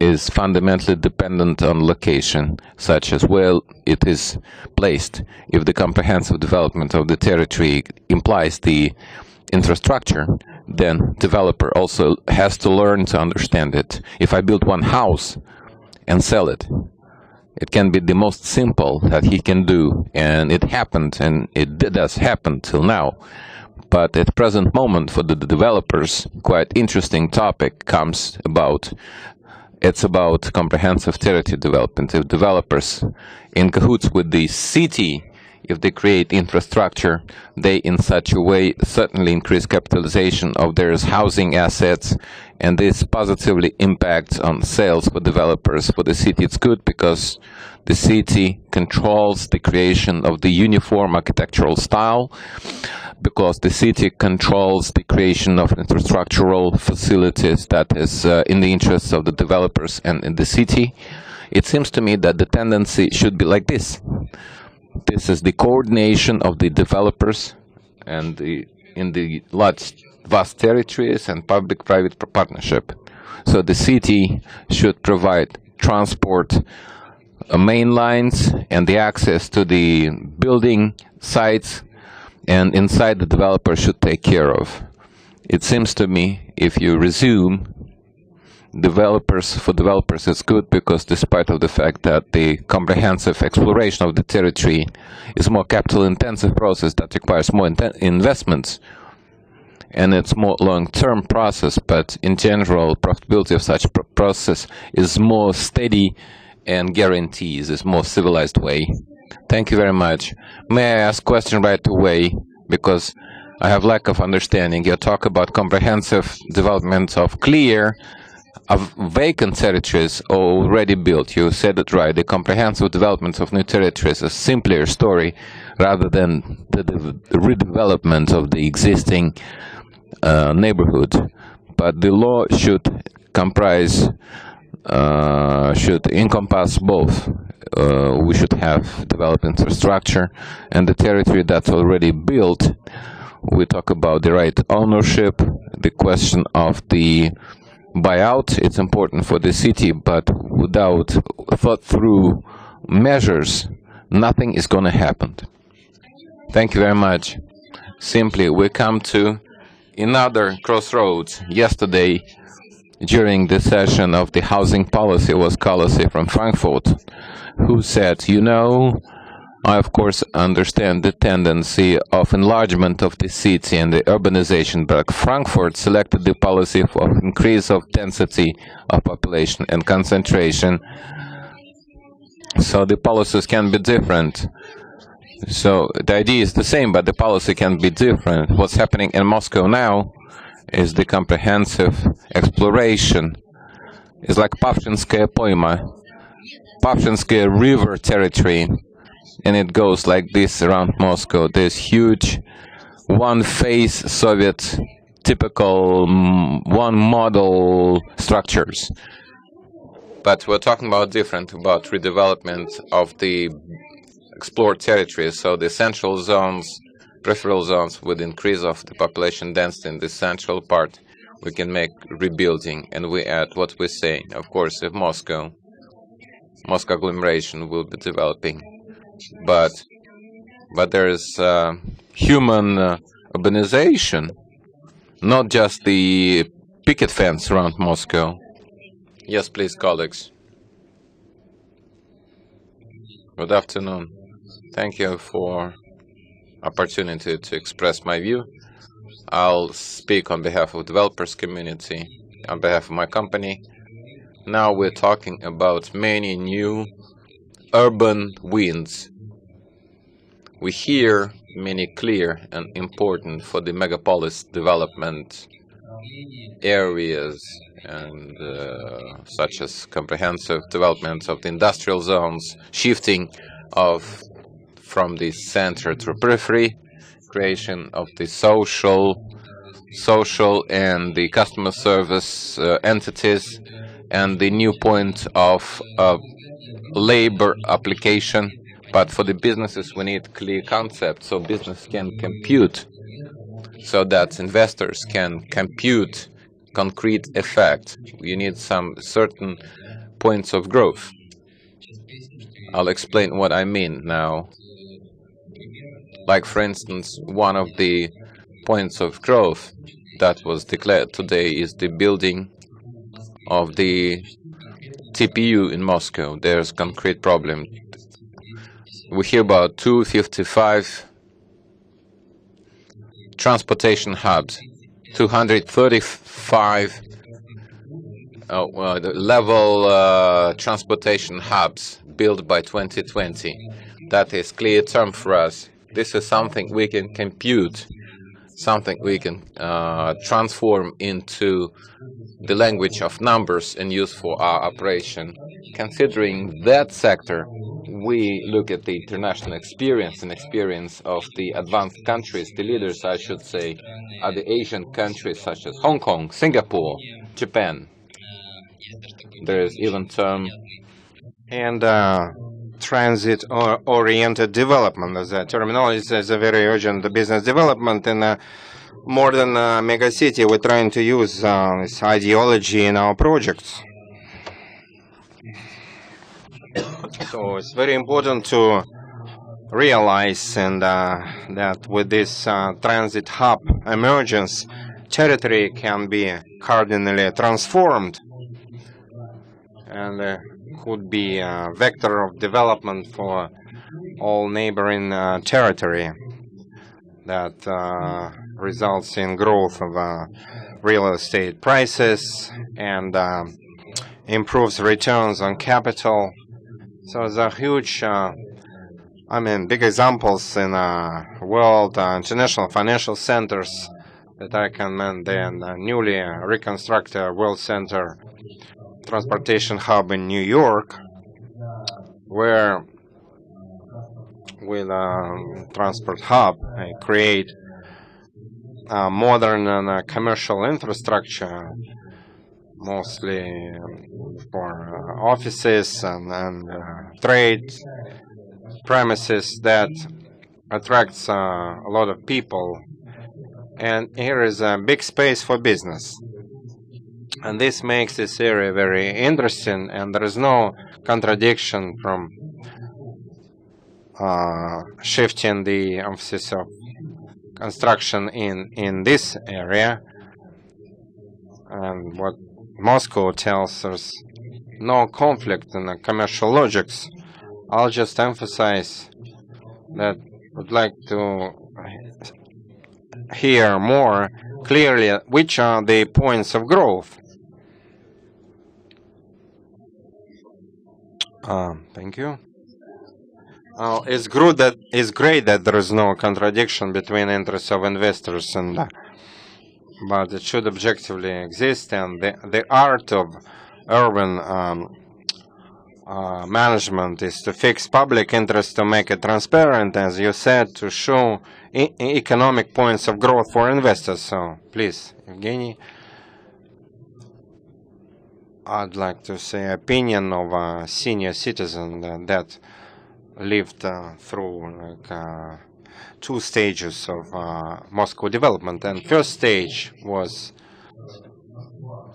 Speaker 1: is fundamentally dependent on location, such as where it is placed. If the comprehensive development of the territory implies the infrastructure, then developer also has to learn to understand it. If I build one house and sell it, it can be the most simple that he can do, and it happened, and it does happen till now. But at present moment, for the developers, quite interesting topic comes about. It's about comprehensive territory development. If developers in cahoots with the city, if they create infrastructure, they in such a way certainly increase capitalization of their housing assets, and this positively impacts on sales for developers. For the city, it's good because the city controls the creation of the uniform architectural style, because the city controls the creation of infrastructural facilities that is in the interests of the developers and in the city. It seems to me that the tendency should be like this. This is the coordination of the developers and in the large, vast territories and public-private partnership. So the city should provide transport main lines and the access to the building sites, and inside the developer should take care of. It seems to me, if you resume, for developers it's good, because despite of the fact that the comprehensive exploration of the territory is more capital-intensive process that requires more investments, and it's more long-term process, but in general, profitability of such process is more steady and guarantees, is more civilized way. Thank you very much. May I ask a question right away, because I have lack of understanding. You talk about comprehensive development of clear of vacant territories already built. You said it right. The comprehensive development of new territories is a simpler story rather than the redevelopment of the existing neighborhood. But the law should encompass both. We should have developed infrastructure and the territory that's already built. We talk about the right ownership, the question of the buyout. It's important for the city, but without thought-through measures, nothing is going to happen. Thank you very much. Simply, we come to another crossroads. Yesterday, during the session of the housing policy, was Alexei from Frankfurt, who said, you know, I of course understand the tendency of enlargement of the city and the urbanization, but Frankfurt selected the policy of increase of density of population and concentration. So the policies can be different. So the idea is the same, but the policy can be different. What's happening in Moscow now is the comprehensive exploration. It's like Pavshinskaya Poima, Pavshinskaya River territory, and it goes like this around Moscow. There's huge one-phase Soviet typical one model structures. But we're talking about about redevelopment of the explored territories. So the central zones, peripheral zones with increase of the population density in the central part, we can make rebuilding, and we add what we say. Of course, if Moscow agglomeration will be developing, but there is human urbanization, not just the picket fence around Moscow. Yes, please, colleagues. Good afternoon. Thank you for opportunity to express my view. I'll speak on behalf of developers community, on behalf of my company. Now we're talking about many new urban winds. We hear many clear and important for the megapolis development areas, and such as comprehensive development of the industrial zones, shifting from the center to periphery, creation of the social and the customer service entities, and the new point of labor application. But for the businesses, we need clear concepts so business can compute, so that investors can compute concrete effect. You need some certain points of growth. I'll explain what I mean now. Like, for instance, one of the points of growth that was declared today is the building of the TPU in Moscow. There's concrete problem. We hear about 255 transportation hubs, 235 level transportation hubs built by 2020. That is clear term for us. This is something we can compute, something we can transform into the language of numbers and use for our operation. Considering that sector, we look at the international experience and experience of the advanced countries. The leaders, I should say, are the Asian countries such as Hong Kong, Singapore, Japan. There is even term
Speaker 2: and transit-oriented development as a terminology is a very urgent business development in a modern megacity. We're trying to use this ideology in our projects. So it's very important to realize and that with this transit hub emergence, territory can be cardinally transformed and could be a vector of development for all neighboring territory that results in growth of real estate prices and improves returns on capital. So there are huge, big examples in world international financial centers that I can mention the newly reconstructed World Center transportation hub in New York, where with a transport hub I create a modern and commercial infrastructure, mostly for offices and trade premises that attracts a lot of people. And here is a big space for business. And this makes this area very interesting, and there is no contradiction from shifting the emphasis of construction in this area. And what Moscow tells us, no conflict in the commercial logics. I'll just emphasize that would like to hear more clearly which are the points of growth. Thank you. It's great that there is no contradiction between interests of investors and, but it should objectively exist, and the art of urban management is to fix public interest, to make it transparent, as you said, to show economic points of growth for investors. So please, Evgeny. I'd like to say opinion of a senior citizen that lived through like, 2 stages of Moscow development. And first stage was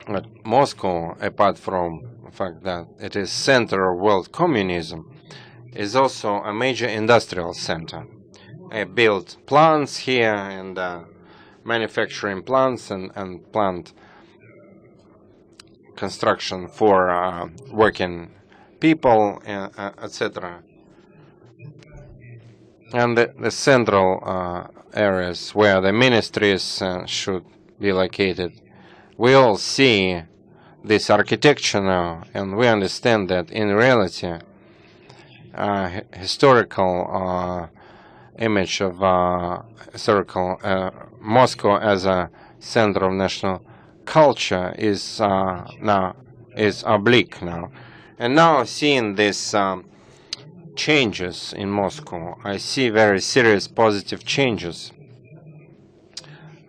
Speaker 2: that Moscow, apart from the fact that it is center of world communism, is also a major industrial center. I built plants here and manufacturing plants and plant construction for working people, etc. And the central areas where the ministries should be located, we all see this architecture now, and we understand that in reality, historical image of Moscow as a center of national culture is oblique now. And now seeing these changes in Moscow, I see very serious positive changes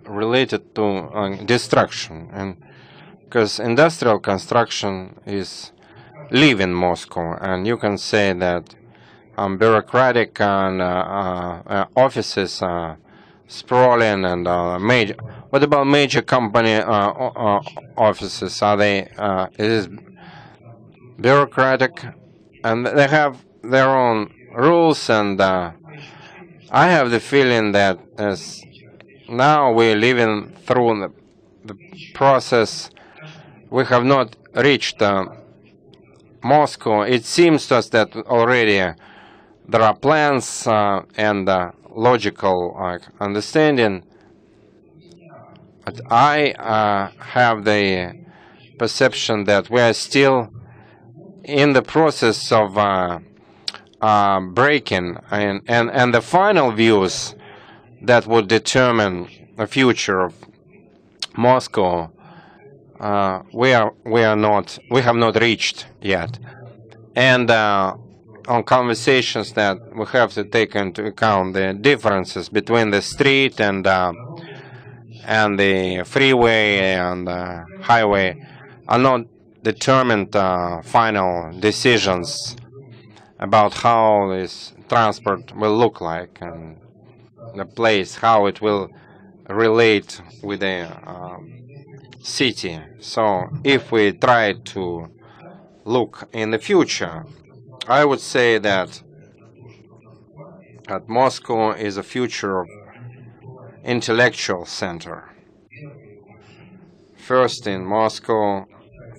Speaker 2: related to destruction, and because industrial construction is leaving Moscow, and you can say that bureaucratic and offices are sprawling, and major. What about major company offices? Are they? It is bureaucratic, and they have their own rules. And I have the feeling that as now we're living through the process, we have not reached Moscow. It seems to us that already there are plans and logical understanding. But I have the perception that we are still in the process of breaking, and the final views that would determine the future of Moscow, we have not reached yet. And on conversations that we have to take into account the differences between the street and the freeway and the highway are not determined final decisions about how this transport will look like, and the place, how it will relate with the city. So if we try to look in the future, I would say that Moscow is a future intellectual center. First in Moscow,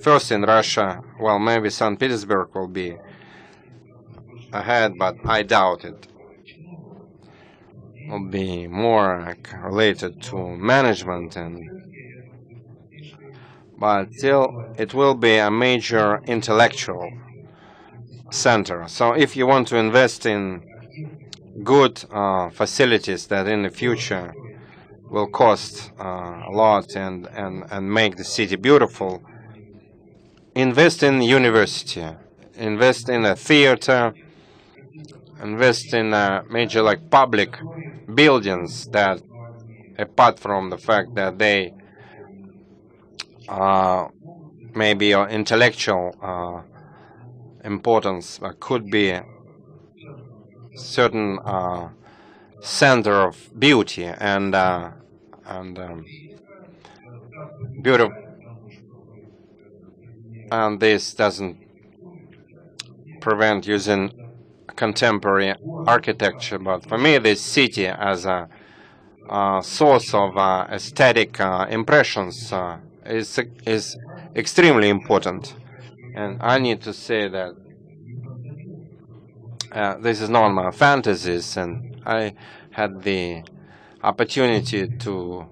Speaker 2: first in Russia. Well, maybe St. Petersburg will be ahead, but I doubt it. Will be more related to management, but still it will be a major intellectual center. So if you want to invest in good facilities that in the future will cost a lot and make the city beautiful. Invest in university, invest in a theater, invest in major like public buildings that, apart from the fact that they maybe intellectual importance, could be certain center of beauty and beautiful. And this doesn't prevent using contemporary architecture, but for me, this city as a source of aesthetic impressions is extremely important. And I need to say that this is not my fantasies, and I had the opportunity to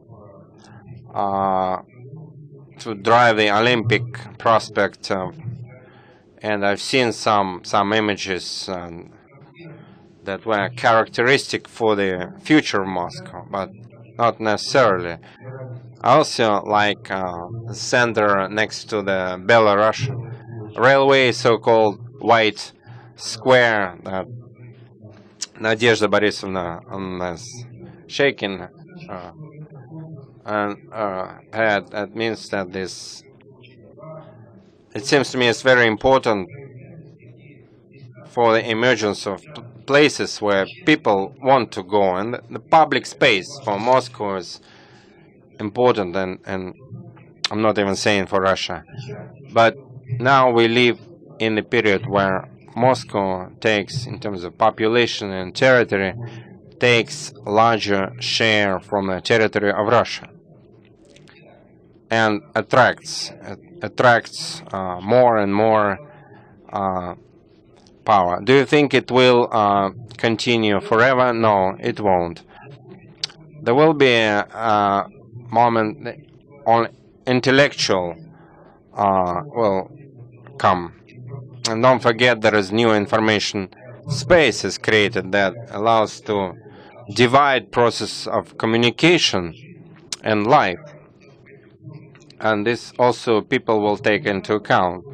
Speaker 2: drive the Olympic prospect, and I've seen some images that were characteristic for the future of Moscow, but not necessarily. I also like the center next to the Belarusian railway, so-called white square that Nadezhda Borisovna is shaking and head. That means that this, it seems to me, it's very important for the emergence of places where people want to go, and the public space for Moscow is important, and I'm not even saying for Russia. But now we live in the period where Moscow takes, in terms of population and territory, takes larger share from the territory of Russia and attracts more and more power. Do you think it will continue forever? No, it won't. There will be a moment on intellectual will come. And don't forget, there is new information space is created that allows to divide process of communication and life. And this also people will take into account.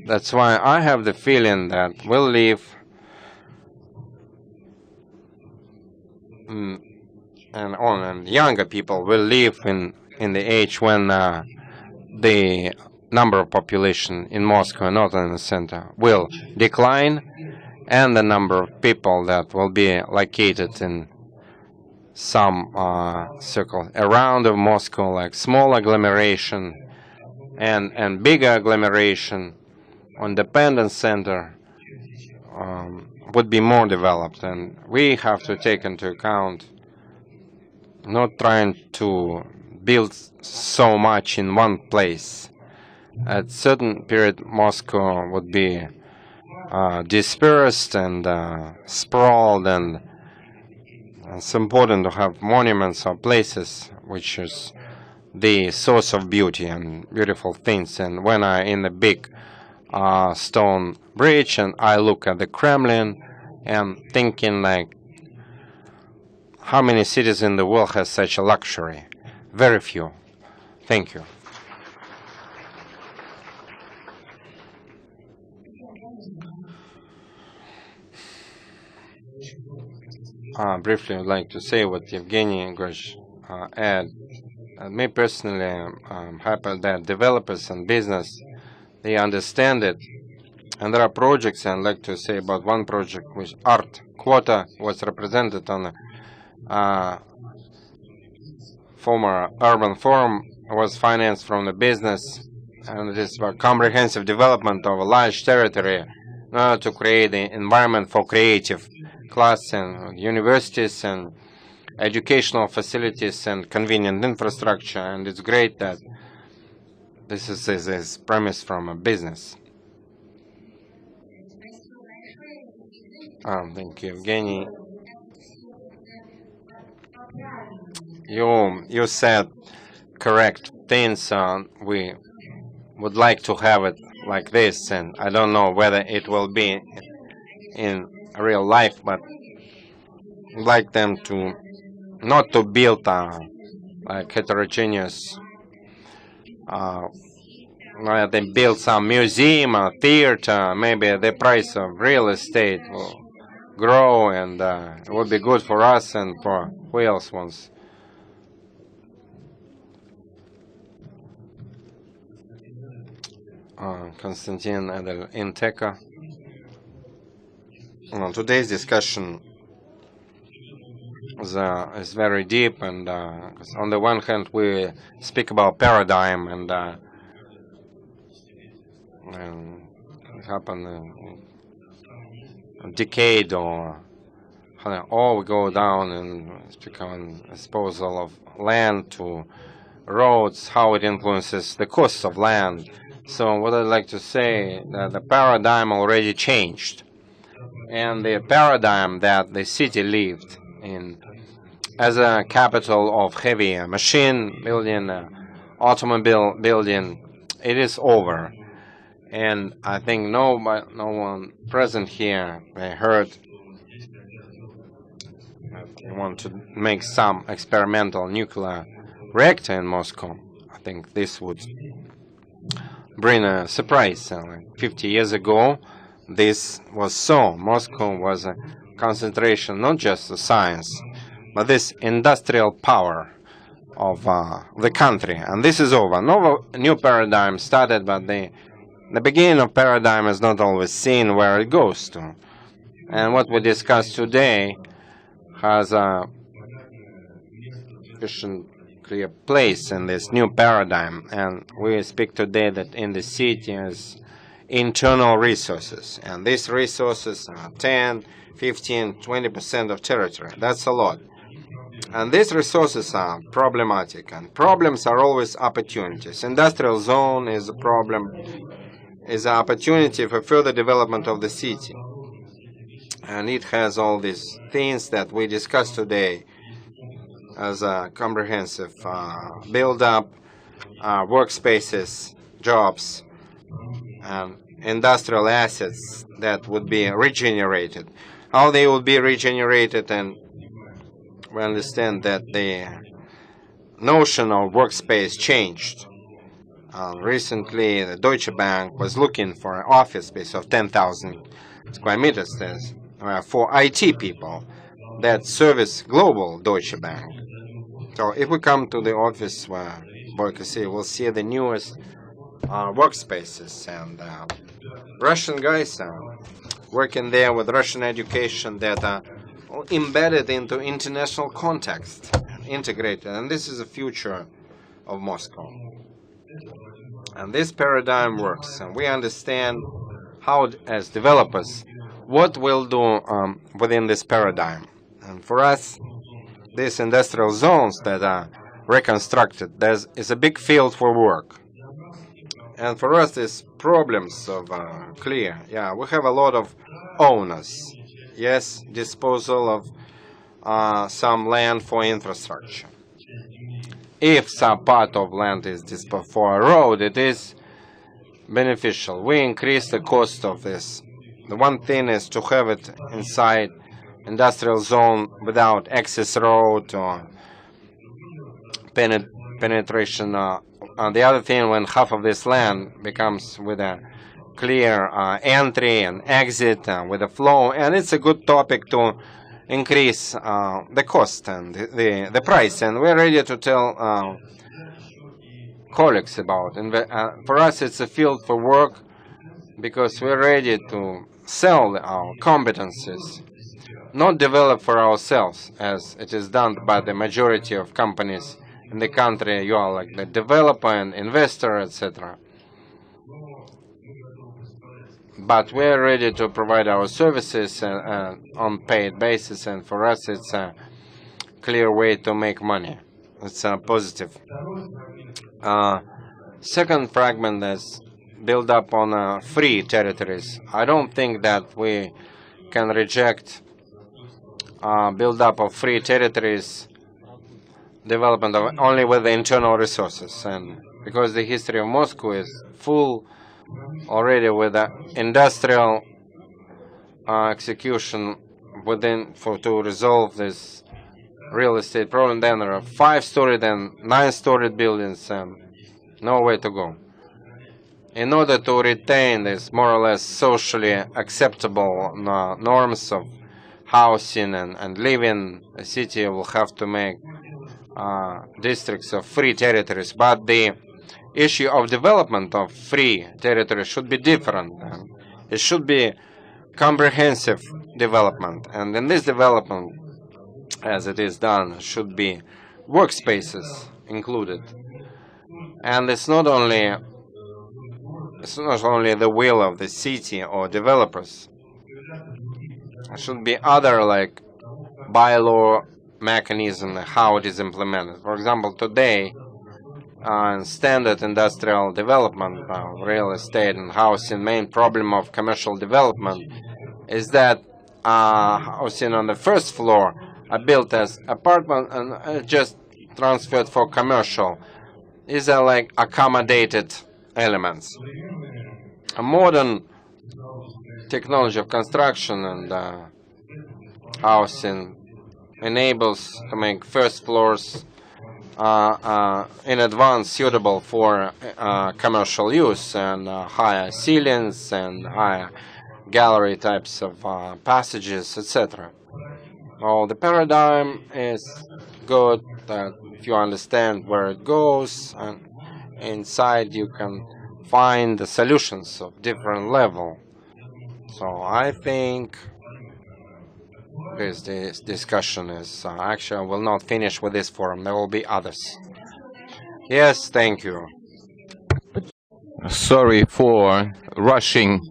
Speaker 2: That's why I have the feeling that we'll live and younger people will live in the age when the number of population in Moscow, not in the center, will decline, and the number of people that will be located in some circle around of Moscow, like small agglomeration and bigger agglomeration on dependent center, would be more developed. And we have to take into account not trying to build so much in one place. At certain period, Moscow would be dispersed and sprawled, and it's important to have monuments or places which is the source of beauty and beautiful things. And when I'm in the big stone bridge and I look at the Kremlin and thinking like, how many cities in the world has such a luxury? Very few. Thank you. Briefly, I'd like to say what Evgeny Grosh add. Me personally, I'm happy that developers and business, they understand it. And there are projects, and I'd like to say about one project which art quota was represented on the former urban forum, was financed from the business, and it is about comprehensive development of a large territory in order to create the environment for creative class and universities and educational facilities and convenient infrastructure. And it's great that this is premise from a business. Thank you, Evgeny. You said correct things. We would like to have it like this, and I don't know whether it will be in real life, but I'd like them to not to build like heterogeneous. They build some museum or theater. Maybe the price of real estate will grow, and it will be good for us and for who else wants. Konstantin and Inteca. Today's discussion is very deep, and 'cause on the one hand we speak about paradigm and it happened a decade or we go down and speak on disposal of land to roads, how it influences the costs of land. So what I'd like to say that the paradigm already changed, and the paradigm that the city lived in as a capital of heavy machine building, automobile building, it is over. And I think no one present here heard want to make some experimental nuclear reactor in Moscow. I think this would bring a surprise. Like 50 years ago, this was so. Moscow was a concentration, not just of science, but this industrial power of the country. And this is over. No new paradigm started, but the beginning of paradigm is not always seen where it goes to. And what we discuss today has a sufficient clear place in this new paradigm. And we speak today that in the city is internal resources. And these resources are 10, 15, 20% of territory. That's a lot. And these resources are problematic. And problems are always opportunities. Industrial zone is a problem, is an opportunity for further development of the city. And it has all these things that we discussed today as a comprehensive build-up, workspaces, jobs, and industrial assets that would be regenerated. How they will be regenerated, and we understand that the notion of workspace changed. Recently, the Deutsche Bank was looking for an office space of 10,000 square meters for IT people that service global Deutsche Bank. So if we come to the office where we'll see the newest workspaces, and Russian guys are working there with Russian education that are embedded into international context, integrated, and this is the future of Moscow. And this paradigm works, and we understand how, as developers, what we'll do within this paradigm. And for us, these industrial zones that are reconstructed, is a big field for work. And for us, these problems of clear. Yeah, we have a lot of owners. Yes, disposal of some land for infrastructure. If some part of land is disposed for a road, it is beneficial. We increase the cost of this. The one thing is to have it inside industrial zone without access road or penetration. The other thing, when half of this land becomes with a clear entry and exit with a flow, and it's a good topic to increase the cost and the price. And we're ready to tell colleagues about. And for us, it's a field for work because we're ready to sell our competencies, not develop for ourselves, as it is done by the majority of companies in the country. You are like the developer and investor, etc. But we're ready to provide our services on paid basis, and for us it's a clear way to make money. It's positive. Second fragment is build up on free territories. I don't think that we can reject build up of free territories development of only with the internal resources, and because the history of Moscow is full already with industrial execution within to resolve this real estate problem. Then there are 5-storied and 9-storied buildings, and no way to go. In order to retain this more or less socially acceptable norms of housing and living, the city will have to make districts of free territories. But the issue of development of free territories should be different. It should be comprehensive development. And in this development, as it is done, should be workspaces included. And it's not only the will of the city or developers. There should be other like bylaw mechanism how it is implemented. For example, today in standard industrial development, real estate and housing, main problem of commercial development is that housing on the first floor are built as apartment and just transferred for commercial. These are like accommodated elements. A modern technology of construction and housing enables to make first floors in advance suitable for commercial use, and higher ceilings and higher gallery types of passages, etc. Well, the paradigm is good that if you understand where it goes, and inside you can find the solutions of different level. So I think this discussion is actually, I will not finish with this forum. There will be others. Yes, thank you.
Speaker 1: Sorry for rushing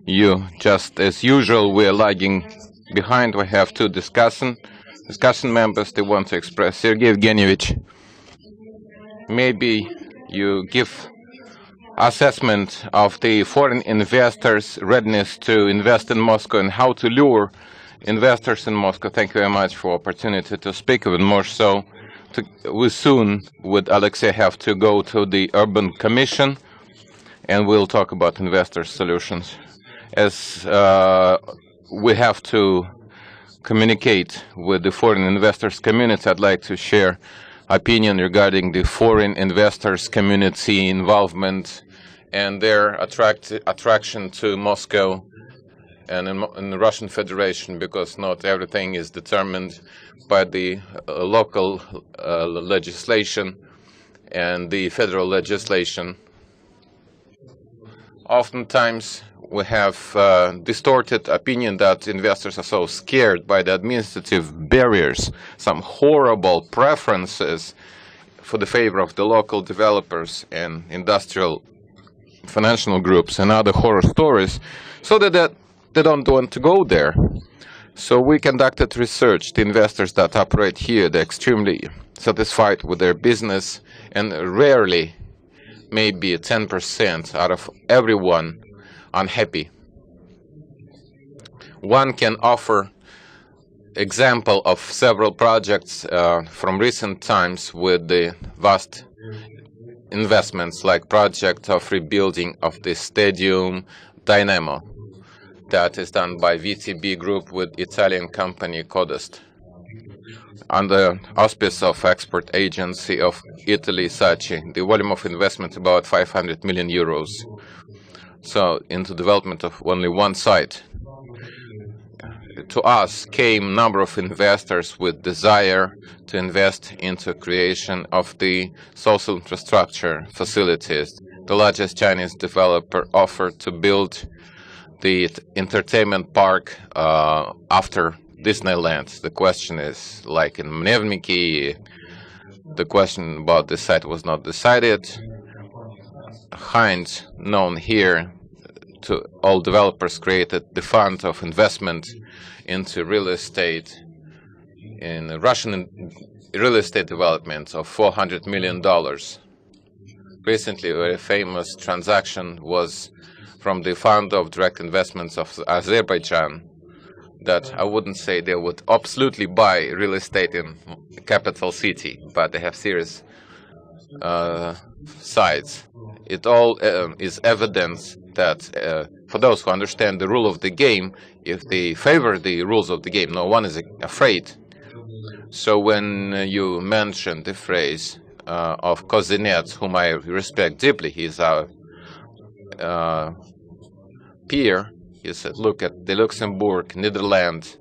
Speaker 1: you. Just as usual, we are lagging behind. We have two discussion members. They want to express. Sergei Evgenievich, maybe you give assessment of the foreign investors' readiness to invest in Moscow and how to lure investors in Moscow. Thank you very much for opportunity to speak even more so. We soon, with Alexei, have to go to the Urban Commission, and we'll talk about investor solutions. As we have to communicate with the foreign investors community, I'd like to share opinion regarding the foreign investors community involvement and their attraction to Moscow and in the Russian Federation, because not everything is determined by the local legislation and the federal legislation. Oftentimes we have distorted opinion that investors are so scared by the administrative barriers, some horrible preferences for the favor of the local developers and industrial financial groups and other horror stories, so that they don't want to go there. So we conducted research. The investors that operate here, they're extremely satisfied with their business, and rarely, maybe 10% out of everyone, unhappy. One can offer example of several projects from recent times with the vast investments, like project of rebuilding of the stadium Dynamo that is done by VTB Group with Italian company Codest under auspice of export agency of Italy, Sachi. The volume of investment about 500 million euros. So into development of only one site. To us came number of investors with desire to invest into creation of the social infrastructure facilities. The largest Chinese developer offered to build the entertainment park after Disneyland. The question is, like in Mnevniki, the question about the site was not decided. Heinz, known here to all developers, created the fund of investment into real estate in Russian real estate development of $400 million. Recently, a very famous transaction was from the fund of direct investments of Azerbaijan, that I wouldn't say they would absolutely buy real estate in the capital city, but they have serious sides. It all is evidence that for those who understand the rule of the game, if they favor the rules of the game, no one is afraid. So when you mentioned the phrase of Kozinets, whom I respect deeply, he's our peer, he said, look at the Luxembourg, Netherlands,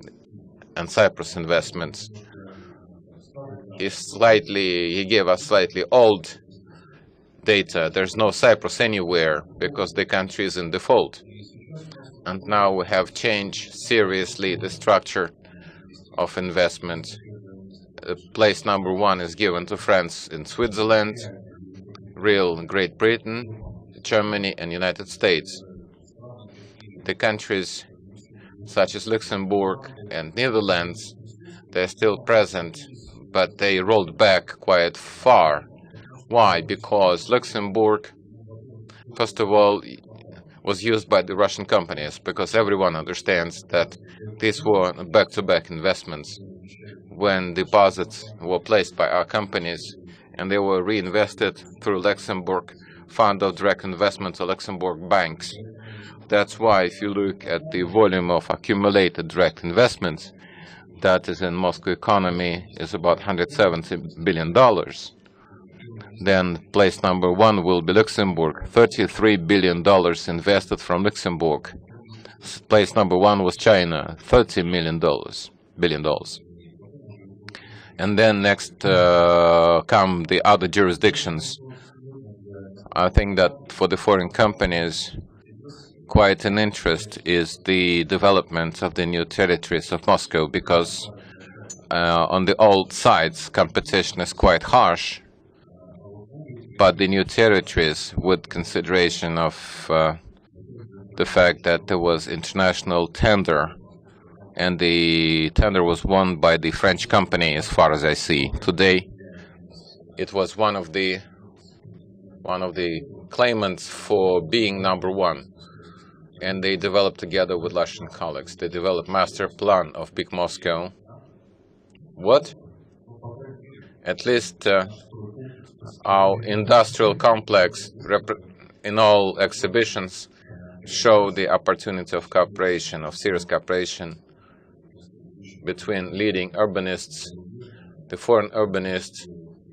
Speaker 1: and Cyprus investments. He gave us slightly old data. There's no Cyprus anywhere because the country is in default. And now we have changed seriously the structure of investments. Place number 1 is given to France and Switzerland, real Great Britain, Germany, and United States. The countries such as Luxembourg and Netherlands, they're still present, but they rolled back quite far. Why? Because Luxembourg, first of all, was used by the Russian companies, because everyone understands that these were back-to-back investments when deposits were placed by our companies and they were reinvested through Luxembourg Fund of Direct Investment to Luxembourg banks. That's why if you look at the volume of accumulated direct investments, that is in Moscow economy is about $170 billion. Then place number 1 will be Luxembourg, $33 billion invested from Luxembourg. Place number 1 was China, $30 billion. And then next come the other jurisdictions. I think that for the foreign companies, quite an interest is the development of the new territories of Moscow, because on the old sites, competition is quite harsh. But the new territories, with consideration of the fact that there was international tender, and the tender was won by the French company, as far as I see today, it was one of the claimants for being number 1. And they developed together with Russian colleagues. They developed master plan of Big Moscow. What? At least our industrial complex in all exhibitions show the opportunity of cooperation, of serious cooperation between leading urbanists, the foreign urbanists,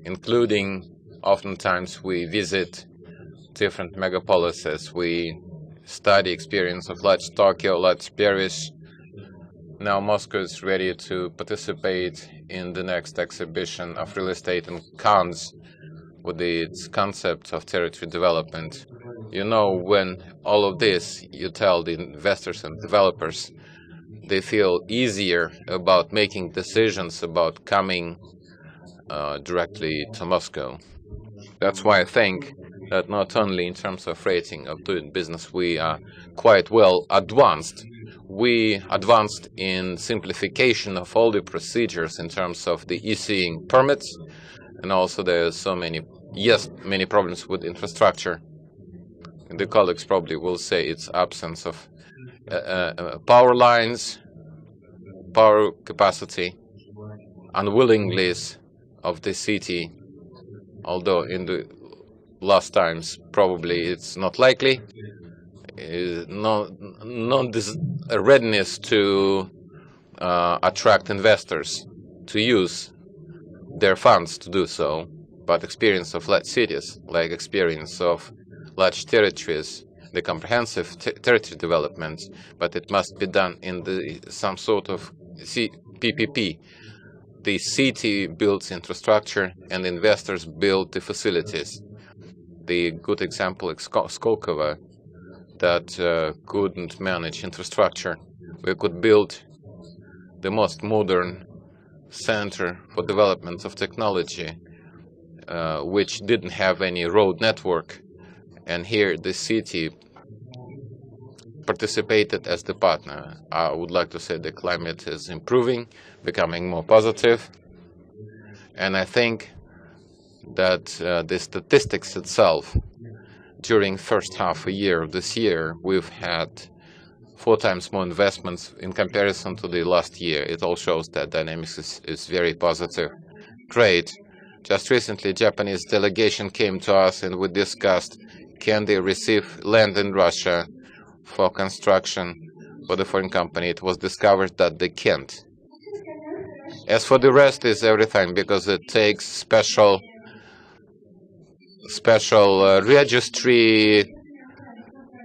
Speaker 1: including oftentimes we visit different megapolises. We study experience of large Tokyo, large Paris. Now Moscow is ready to participate in the next exhibition of real estate in Cannes with its concept of territory development. You know, when all of this, you tell the investors and developers, they feel easier about making decisions about coming directly to Moscow. That's why I think that not only in terms of rating of doing business, we are quite well advanced. We advanced in simplification of all the procedures in terms of the issuing permits, and also there are so many problems with infrastructure. And the colleagues probably will say it's absence of power lines, power capacity, unwillingness of the city, although in the last times probably it's not likely, readiness to attract investors to use their funds to do so, but experience of large cities, like experience of large territories, the comprehensive territory development, but it must be done in some sort of PPP. The city builds infrastructure and investors build the facilities. The good example is Skolkovo, that couldn't manage infrastructure. We could build the most modern center for development of technology, which didn't have any road network. And here the city participated as the partner. I would like to say the climate is improving, becoming more positive. And I think that the statistics itself, during first half a year of this year, we've had 4 times more investments in comparison to the last year. It all shows that dynamics is very positive. Great. Just recently, Japanese delegation came to us and we discussed, can they receive land in Russia for construction for the foreign company? It was discovered that they can't. As for the rest, is everything, because it takes special registry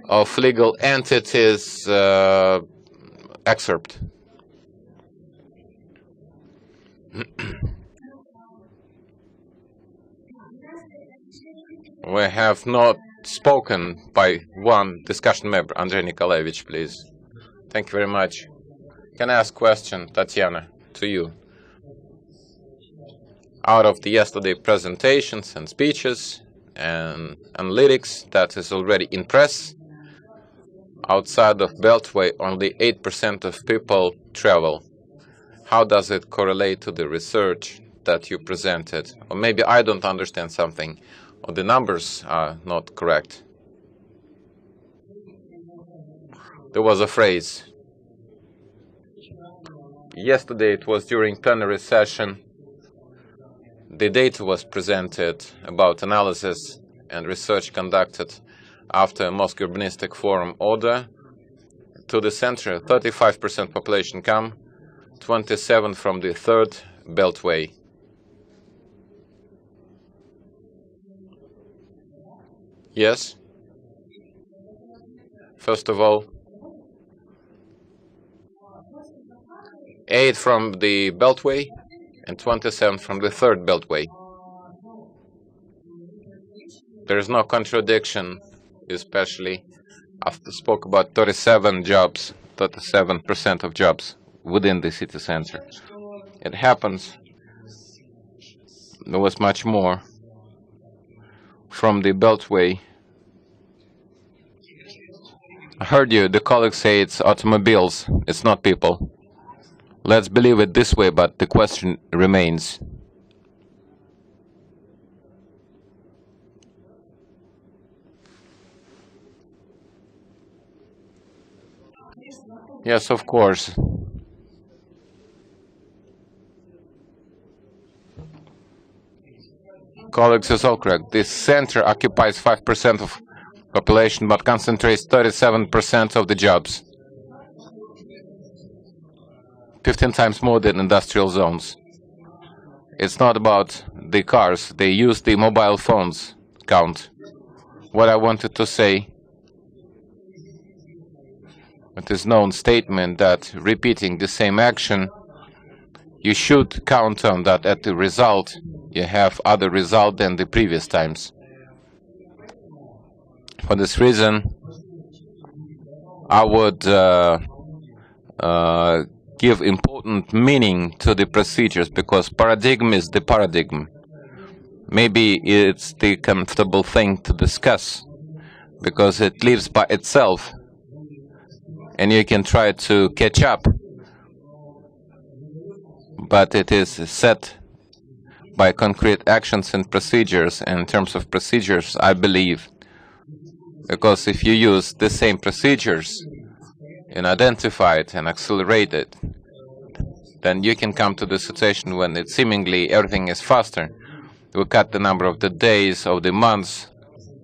Speaker 1: of legal entities excerpt. We have not spoken by one discussion member. Andrei Nikolaevich, please. Thank you very much. Can I ask a question, Tatiana, to you? Out of the yesterday presentations and speeches and analytics that is already in press, outside of Beltway, only 8% of people travel. How does it correlate to the research that you presented? Or maybe I don't understand something, or the numbers are not correct. There was a phrase. Yesterday, it was during plenary session. The data was presented about analysis and research conducted after Moscow Urbanistic Forum order. To the center, 35% population come, 27 from the third Beltway. Yes? First of all, 8 from the Beltway and 27 from the third Beltway. There is no contradiction, especially after spoke about 37 jobs, 37% of jobs within the city center. It happens there was much more from the Beltway. I heard you, the colleagues say it's automobiles, it's not people. Let's believe it this way, but the question remains. Yes, of course. Colleagues is all correct. This center occupies 5% of population, but concentrates 37% of the jobs. 15 times more than industrial zones. It's not about the cars. They use the mobile phones count. What I wanted to say, it is known statement that repeating the same action, you should count on that at the result, you have other result than the previous times. For this reason, I would give important meaning to the procedures, because paradigm is the paradigm. Maybe it's the comfortable thing to discuss, because it lives by itself, and you can try to catch up, but it is set by concrete actions and procedures. And in terms of procedures, I believe, because if you use the same procedures and identify it and accelerate it, then you can come to the situation when it seemingly everything is faster. We cut the number of the days, of the months,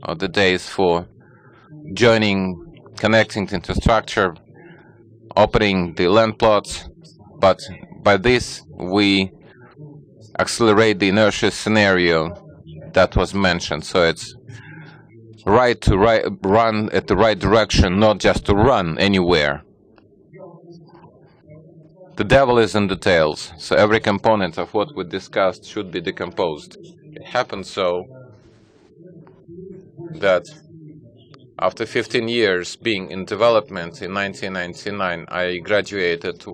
Speaker 1: of the days for joining, connecting to infrastructure, opening the land plots, but by this we accelerate the inertia scenario that was mentioned. So it's right to run at the right direction, not just to run anywhere. The devil is in details, so every component of what we discussed should be decomposed. It happened so that after 15 years being in development, in 1999, I graduated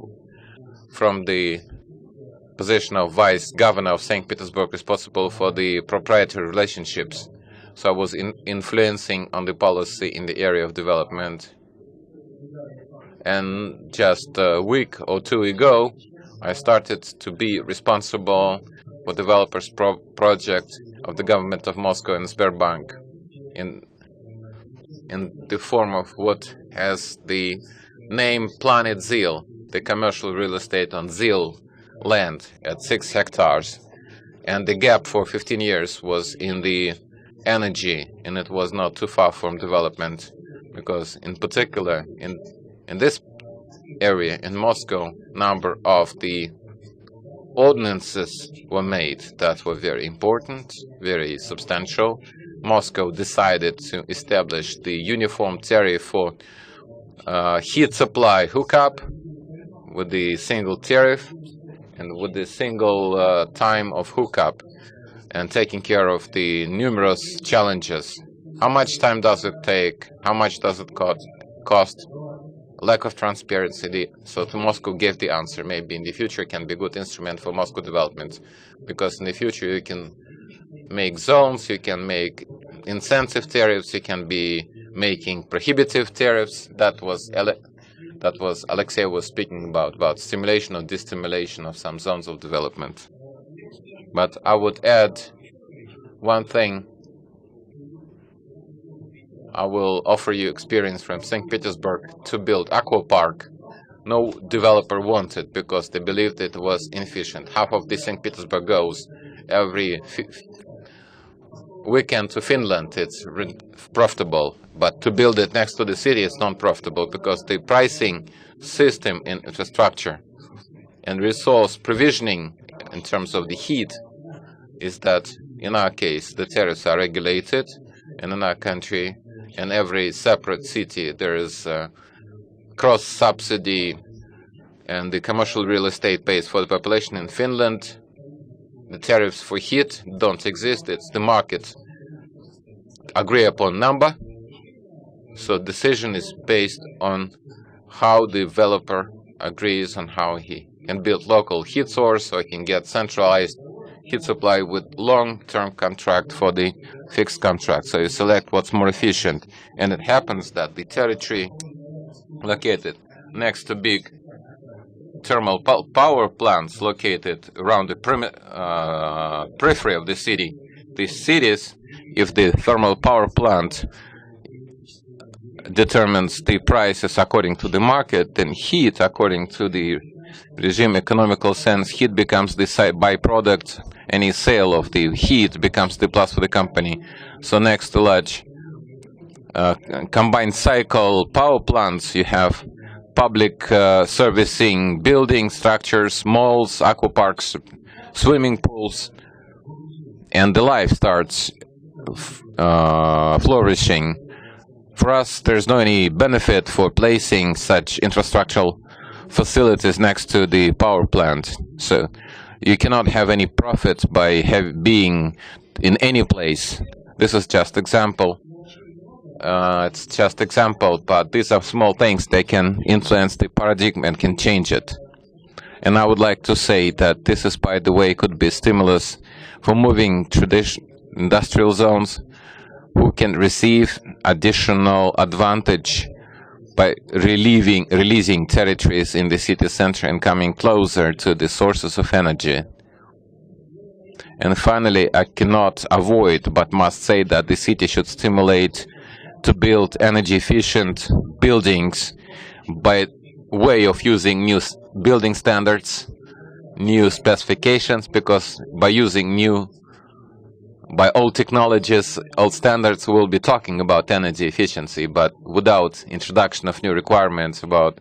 Speaker 1: from the position of Vice Governor of St. Petersburg, responsible for the proprietary relationships. So I was influencing on the policy in the area of development. And just a week or two ago, I started to be responsible for developers project of the government of Moscow and Sberbank in the form of what has the name Planet Zeal, the commercial real estate on Zeal land at 6 hectares. And the gap for 15 years was in the energy, and it was not too far from development, because in particular in this area in Moscow, number of the ordinances were made that were very important, very substantial. Moscow decided to establish the uniform tariff for heat supply hookup with the single tariff and with the single time of hookup, and taking care of the numerous challenges. How much time does it take? How much does it cost? Lack of transparency. So to Moscow gave the answer. Maybe in the future can be a good instrument for Moscow development, because in the future you can make zones, you can make incentive tariffs, you can be making prohibitive tariffs. That was Alexei was speaking about stimulation or destimulation of some zones of development. But I would add one thing. I will offer you experience from St. Petersburg to build aqua park. No developer wanted because they believed it was inefficient. Half of the St. Petersburg goes every weekend to Finland. It's profitable, but to build it next to the city is not profitable because the pricing system in infrastructure and resource provisioning in terms of the heat is that in our case the tariffs are regulated, and in our country in every separate city there is cross subsidy, and the commercial real estate pays for the population. In Finland the tariffs for heat don't exist. It's the market agree upon number, so decision is based on how the developer agrees on how he can build local heat source, so he can get centralized heat supply with long-term contract for the fixed contract. So you select what's more efficient, and it happens that the territory located next to big thermal power plants located around the periphery of the city. These cities, if the thermal power plant determines the prices according to the market, then heat, according to the regime economical sense, heat becomes the byproduct. Any sale of the heat becomes the plus for the company. So next to large combined cycle power plants, you have public servicing building structures, malls, aqua parks, swimming pools, and the life starts flourishing. For us, there's no any benefit for placing such infrastructural facilities next to the power plant. So you cannot have any profit by being in any place. This is just example. It's just example, but these are small things. They can influence the paradigm and can change it. And I would like to say that this is, by the way, could be stimulus for moving industrial zones who can receive additional advantage by releasing territories in the city center and coming closer to the sources of energy. And finally, I cannot avoid but must say that the city should stimulate to build energy efficient buildings by way of using new building standards, new specifications, because by old technologies, old standards, we'll be talking about energy efficiency, but without introduction of new requirements, without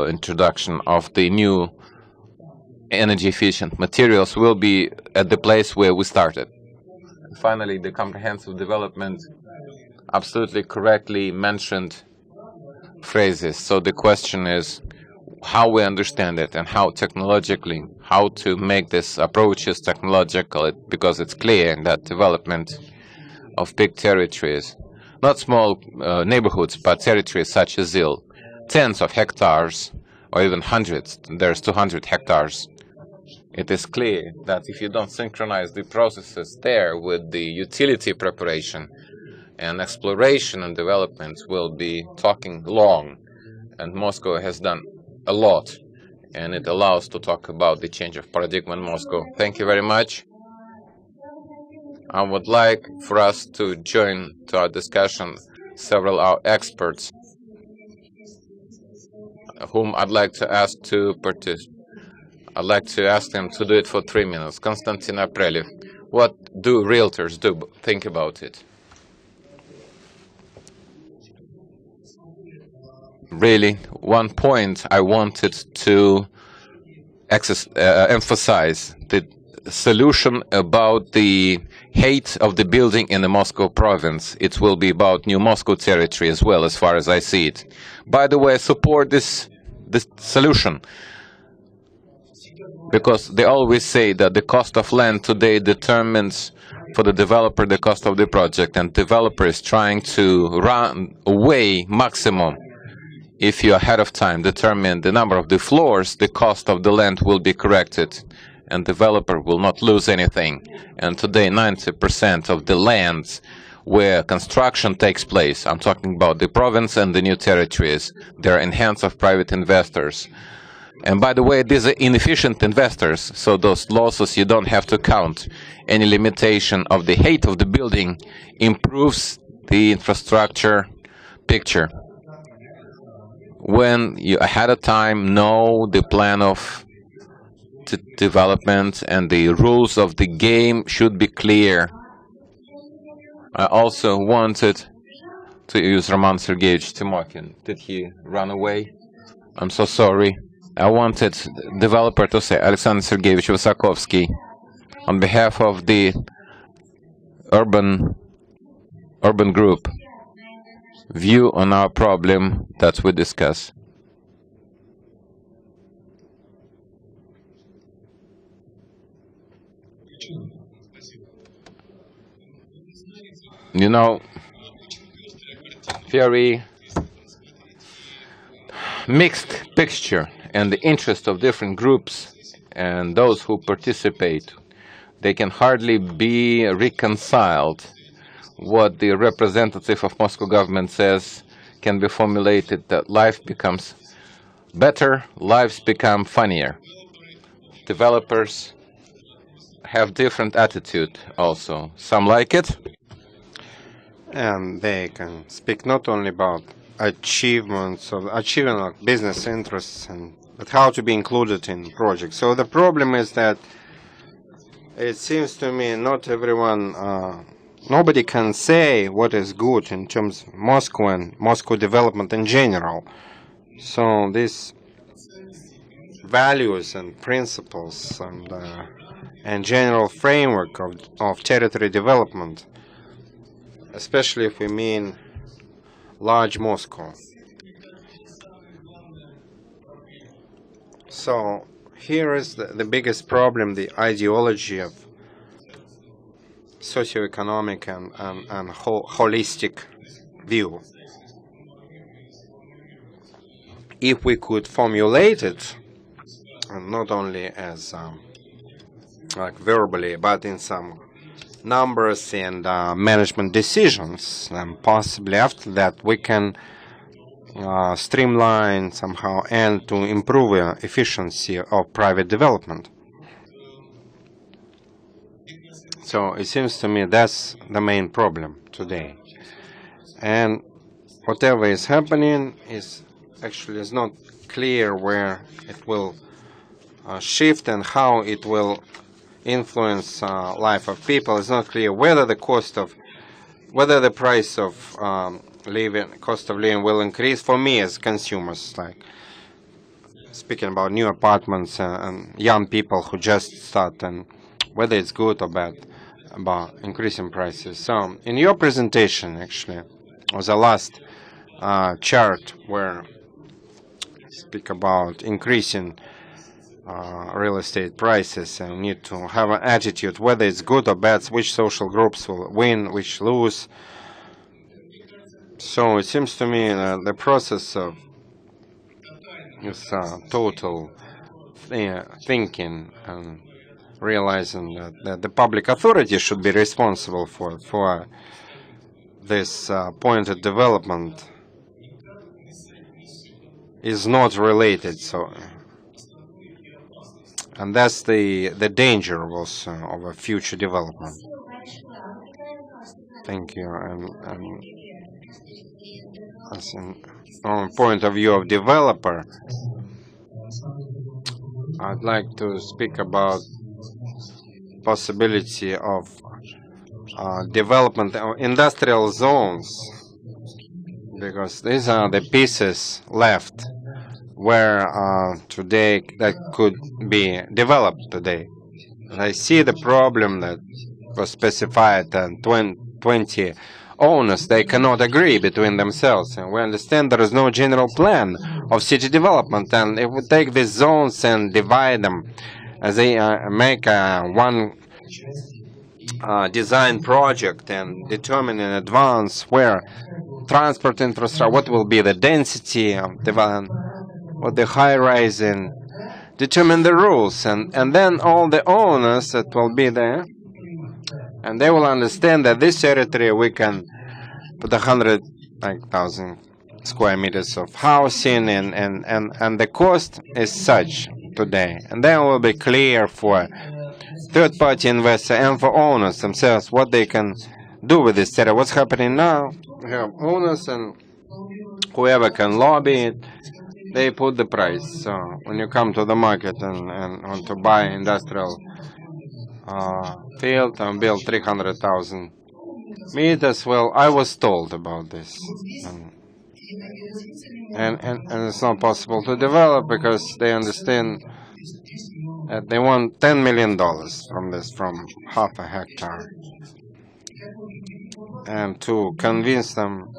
Speaker 1: introduction of the new energy efficient materials, we'll be at the place where we started. Finally, the comprehensive development absolutely correctly mentioned phrases. So the question is how we understand it and how technologically, how to make this approaches technological, because it's clear that development of big territories, not small neighborhoods, but territories such as ZIL, tens of hectares or even hundreds, there's 200 hectares. It is clear that if you don't synchronize the processes there with the utility preparation and exploration and development, will be talking long. And Moscow has done a lot, and it allows to talk about the change of paradigm in Moscow. Thank you very much. I would like for us to join to our discussion several our experts, whom I'd like to ask to participate. I'd like to ask them to do it for 3 minutes. Konstantin Apreliev, what do realtors do? Think about it. Really, one point I wanted to emphasize the solution about the height of the building in the Moscow province. It will be about New Moscow territory as well, as far as I see it. By the way, I support this solution, because they always say that the cost of land today determines for the developer the cost of the project, and developer is trying to run away maximum. If you ahead of time determine the number of the floors, the cost of the land will be corrected, and developer will not lose anything. And today 90% of the lands where construction takes place, I'm talking about the province and the new territories, they're in hands of private investors. And by the way, these are inefficient investors, so those losses you don't have to count. Any limitation of the height of the building improves the infrastructure picture. When you ahead of time know the plan of development and the rules of the game should be clear. I also wanted to use Roman Sergeyevich Timofeev. Did he run away? I'm so sorry. I wanted developer to say Alexander Sergeyevich Vysokovsky on behalf of the urban group view on our problem that we discuss. You know, very mixed picture, and the interest of different groups and those who participate, they can hardly be reconciled. What the representative of Moscow government says can be formulated that life becomes better, lives become funnier. Developers have different attitude also. Some like it.
Speaker 2: And they can speak not only about achievements of achieving of business interests, but how to be included in projects. So the problem is that it seems to me not everyone, nobody can say what is good in terms of Moscow and Moscow development in general. So these values and principles and general framework of territory development, especially if we mean large Moscow. So here is the biggest problem, the ideology of socioeconomic and holistic view. If we could formulate it, and not only as like verbally, but in some numbers and management decisions, and possibly after that we can streamline somehow and to improve efficiency of private development. So it seems to me that's the main problem today. And whatever is happening is not clear where it will shift and how it will influence life of people. It's not clear whether the price of cost of living will increase for me as consumers, like speaking about new apartments and young people who just start, and whether it's good or bad about increasing prices. So in your presentation, actually, was the last chart where you speak about increasing real estate prices, and need to have an attitude whether it's good or bad, which social groups will win, which lose. So it seems to me that the process of this total thinking and realizing that the public authority should be responsible for this pointed development is not related. So. And that's the danger also of a future development. Thank you. And as from point of view of developer, I'd like to speak about possibility of development of industrial zones, because these are the pieces left where today that could be developed today. And I see the problem that was specified and 20 owners, they cannot agree between themselves. And we understand there is no general plan of city development. And if we take these zones and divide them, as they make one design project and determine in advance where transport infrastructure, what will be the density of development, what the high-rise, and determine the rules. And then all the owners that will be there, and they will understand that this territory we can put 100,000 square meters of housing, and the cost is such today. And then it will be clear for third-party investor and for owners themselves what they can do with this territory. What's happening now? We have owners and whoever can lobby it, they put the price. So when you come to the market and want to buy industrial field and build 300,000 meters, well, I was told about this. And it's not possible to develop because they understand that they want $10 million from this, from half a hectare. And to convince them,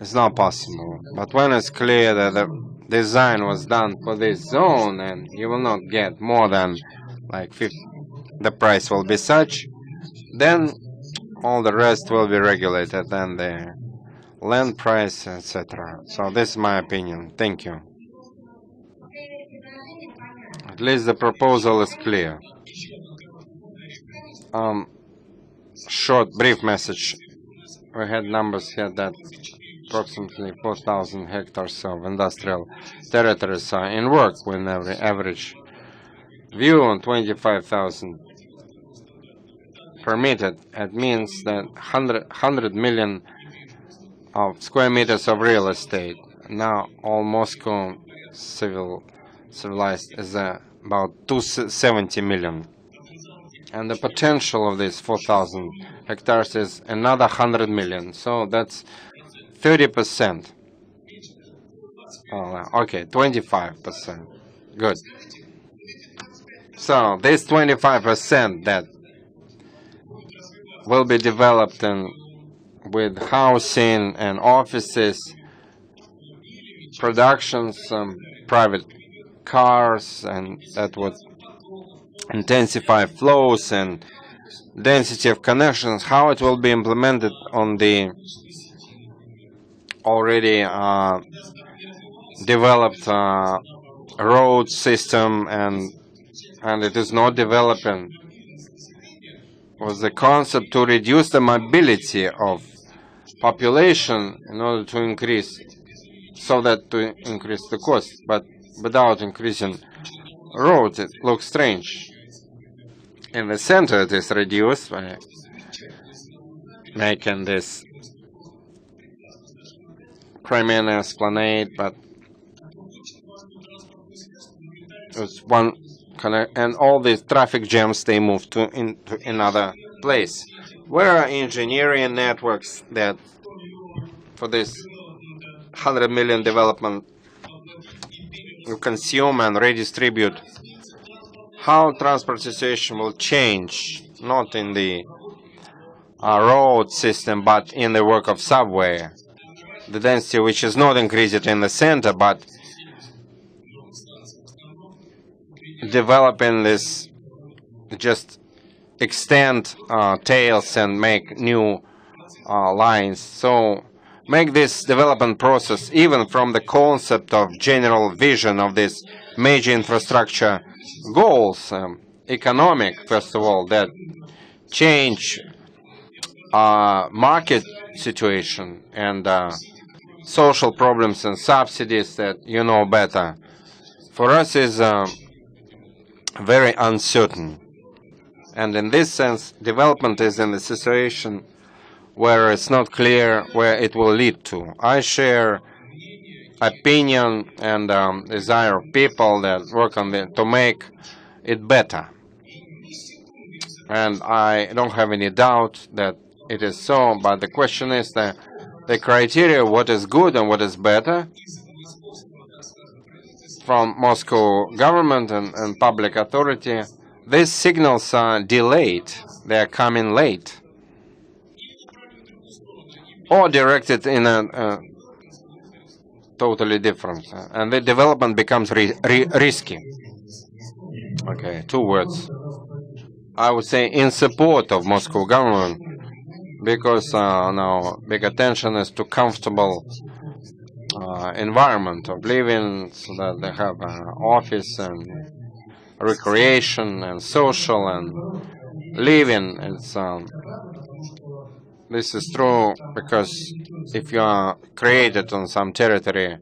Speaker 2: it's not possible. But when it's clear that the design was done for this zone and you will not get more than like 50, the price will be such, then all the rest will be regulated and the land price, etc. So this is my opinion. Thank you. At least the proposal is clear. Short, brief message. We had numbers here that approximately 4,000 hectares of industrial territories are in work with every average view on 25,000 permitted. It means that 100 million of square meters of real estate. Now all Moscow civilized is about 270 million. And the potential of these 4,000 hectares is another 100 million. So that's 30%. Oh, okay, 25%. Good. So this 25% that will be developed with housing and offices, productions, private cars, and that would intensify flows and density of connections. How it will be implemented on the already developed road system, and it is not developing, was the concept to reduce the mobility of population in order to increase, so that to increase the cost, but without increasing roads. It looks strange. In the center it is reduced by making this Cheremin esplanade, but it's one connect, and all these traffic jams, they move to into another place. Where are engineering networks that for this 100 million development you consume and redistribute? How transport situation will change, not in the road system, but in the work of subway. The density which is not increased in the center, but developing this, just extend tails and make new lines. So make this development process, even from the concept of general vision of this major infrastructure goals, economic, first of all, that change market situation and social problems and subsidies that you know better. For us is very uncertain. And in this sense, development is in the situation where it's not clear where it will lead to. I share opinion and desire of people that work on it to make it better. And I don't have any doubt that it is so, but the question is the criteria, what is good and what is better. from Moscow government and public authority, these signals are delayed. They are coming late, or directed in a totally different, and the development becomes risky. Okay, 2 words. I would say in support of Moscow government, because now big attention is to comfortable environment of living, so that they have office and recreation and social and living. It's this is true because if you are created on some territory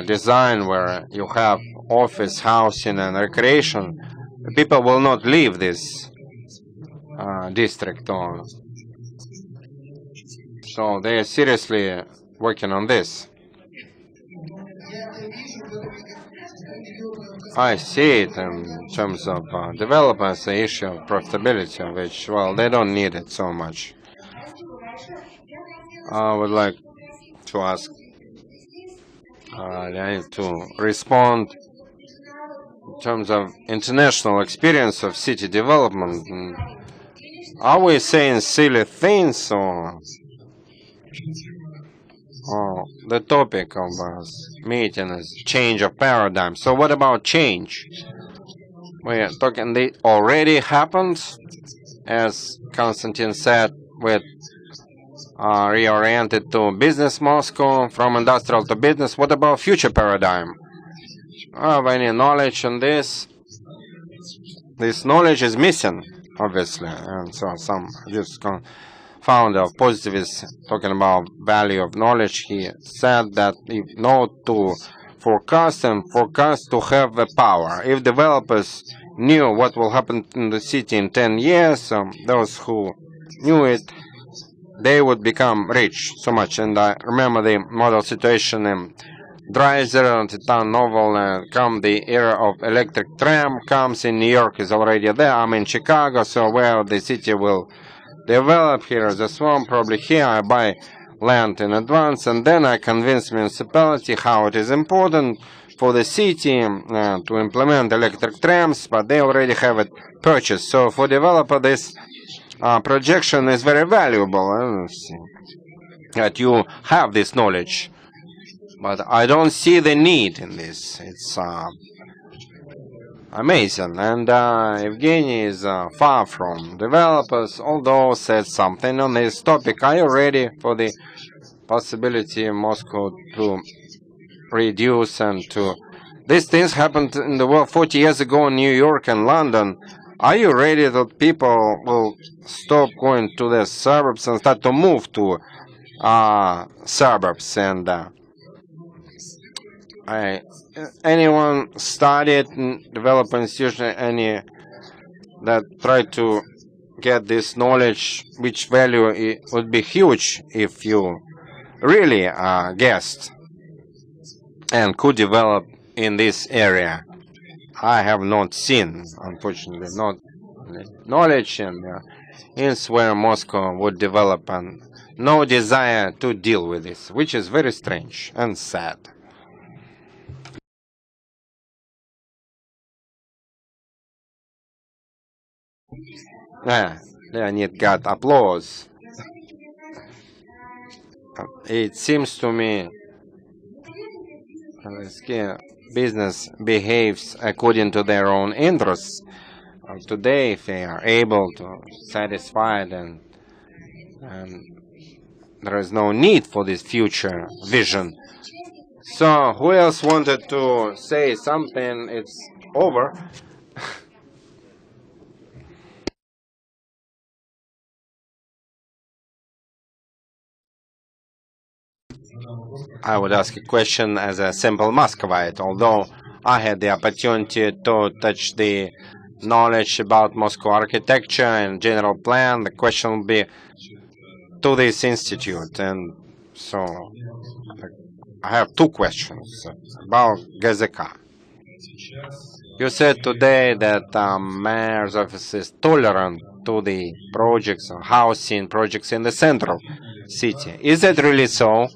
Speaker 2: design where you have office, housing, and recreation, people will not leave this district. So they are seriously working on this. I see it in terms of developers, the issue of profitability, which, well, they don't need it so much. I would like to ask to respond in terms of international experience of city development. Are we saying silly things, or the topic of this meeting is change of paradigm? So what about change? We are talking, they already happened, as Konstantin said, with reoriented to business Moscow, from industrial to business. What about future paradigm? Have any knowledge on this? This knowledge is missing, obviously, and so some just founder of positivists talking about value of knowledge. He said that if know to forecast and forecast to have the power. If developers knew what will happen in the city in 10 years, those who knew it, they would become rich so much. And I remember the model situation in Dreiser and Titan novel, come the era of electric tram comes in New York, is already there. I'm in Chicago, so where the city will develop, here is a swamp, probably here I buy land in advance, and then I convince municipality how it is important for the city to implement electric trams, but they already have it purchased. So for developer, this projection is very valuable, that you have this knowledge. But I don't see the need in this. It's amazing. And Evgeny is far from developers, although said something on this topic. Are you ready for the possibility in Moscow to reduce and to... These things happened in the world 40 years ago in New York and London. Are you ready that people will stop going to the suburbs and start to move to suburbs? And anyone studied in development institution, any that try to get this knowledge, which value it would be huge if you really guessed and could develop in this area? I have not seen, unfortunately, not knowledge and hints where Moscow would develop, and no desire to deal with this, which is very strange and sad. Leonid got applause. It seems to me business behaves according to their own interests. Today, if they are able to satisfy it, and there is no need for this future vision. So, who else wanted to say something? It's over. I would ask a question as a simple Muscovite. Although I had the opportunity to touch the knowledge about Moscow architecture and general plan, the question will be to this institute. And so I have 2 questions about GZK. You said today that mayor's office is tolerant to the projects, housing projects in the central city. Is that really so?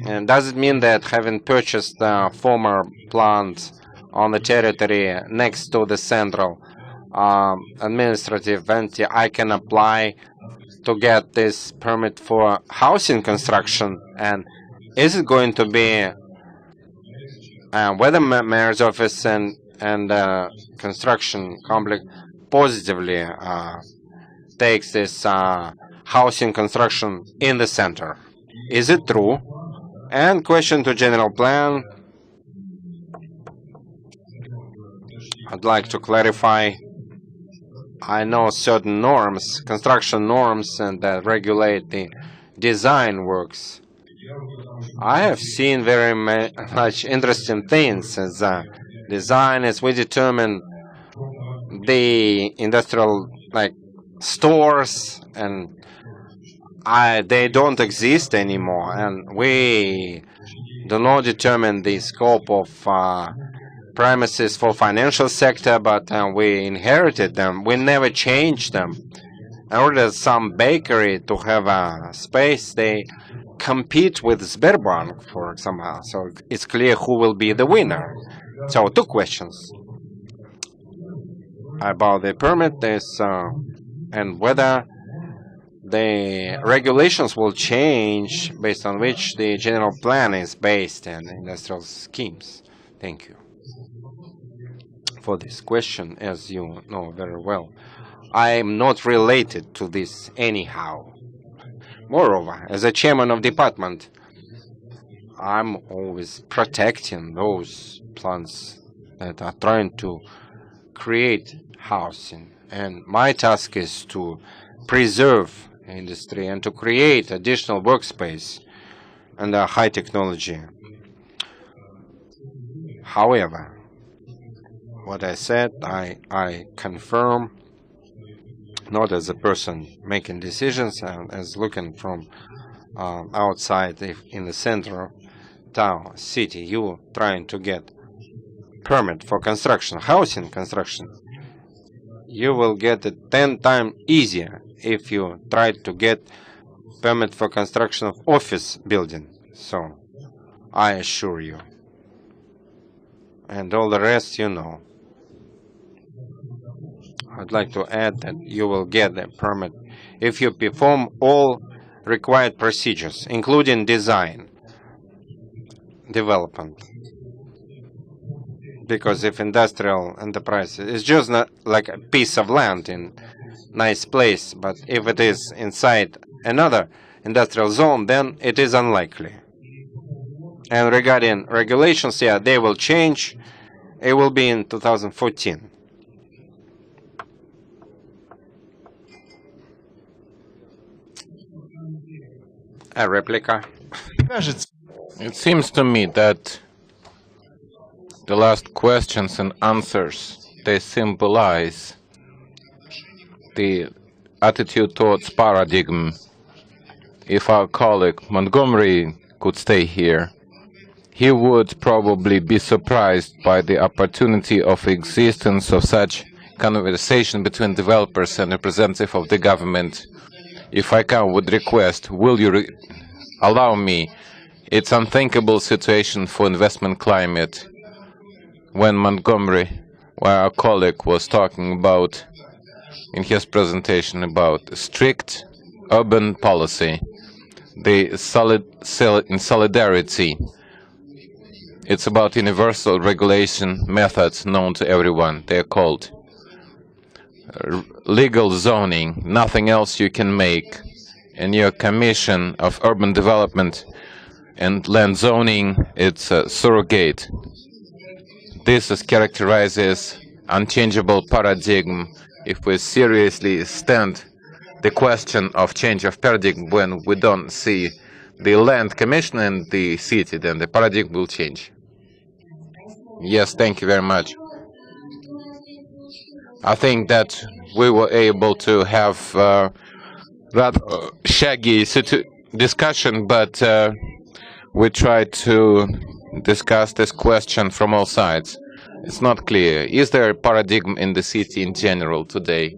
Speaker 2: And does it mean that having purchased the former plant on the territory next to the central administrative entity, I can apply to get this permit for housing construction? And is it going to be whether mayor's office and construction complex positively takes this housing construction in the center? Is it true? And question to general plan. I'd like to clarify. I know certain norms, construction norms, and that regulate the design works. I have seen very much interesting things as design as we determine the industrial stores, and they don't exist anymore, and we do not determine the scope of premises for financial sector, but we inherited them. We never changed them. In order some bakery to have a space, they compete with Sberbank, for example. So it's clear who will be the winner. So 2 questions about the permit is and whether the regulations will change based on which the general plan is based and industrial schemes. Thank you for this question. As you know very well, I am not related to this anyhow. Moreover, as a chairman of department, I'm always protecting those plans that are trying to create housing. And my task is to preserve industry and to create additional workspace and high technology. However, what I said, I confirm, not as a person making decisions, and as looking from outside. If in the center of town, city, you trying to get permit for construction, housing construction, you will get it 10 times easier if you try to get permit for construction of office building. So I assure you. And all the rest, you know. I'd like to add that you will get the permit if you perform all required procedures, including design, development. Because if industrial enterprise is just not like a piece of land in nice place, but if it is inside another industrial zone, then it is unlikely. And regarding regulations, yeah, they will change. It will be in 2014. A replica.
Speaker 1: It seems to me that the last questions and answers, they symbolize the attitude towards paradigm. If our colleague Montgomery could stay here, he would probably be surprised by the opportunity of existence of such conversation between developers and representative of the government. If I come with request, will you allow me? It's unthinkable situation for investment climate. When Montgomery, where our colleague was talking about in his presentation about strict urban policy, the in solidarity. It's about universal regulation methods known to everyone. They're called legal zoning, nothing else you can make. And your Commission of Urban Development and Land Zoning, it's a surrogate. This is characterized as unchangeable paradigm. If we seriously stand the question of change of paradigm when we don't see the land commission and the city, then the paradigm will change. Yes, thank you very much. I think that we were able to have rather shaggy discussion, but we tried to discuss this question from all sides. It's not clear. Is there a paradigm in the city in general today?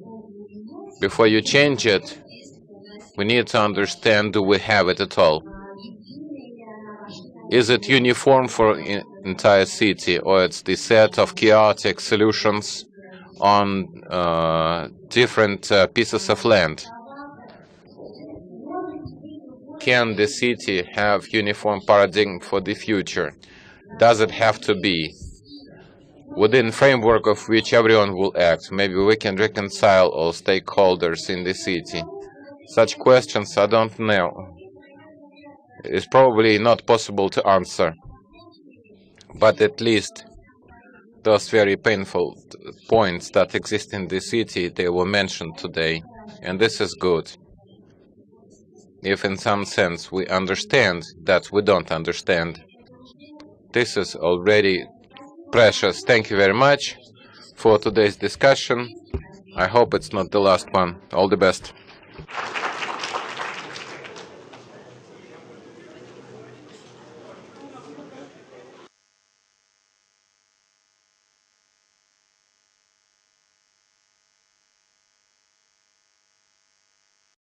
Speaker 1: Before you change it, we need to understand, do we have it at all? Is it uniform for entire city, or it's the set of chaotic solutions on different pieces of land? Can the city have uniform paradigm for the future? Does it have to be within framework of which everyone will act? Maybe we can reconcile all stakeholders in the city. Such questions I don't know. It's probably not possible to answer. But at least those very painful points that exist in the city, they were mentioned today. And this is good. If in some sense we understand that we don't understand, this is already precious. Thank you very much for today's discussion. I hope it's not the last one. All the best.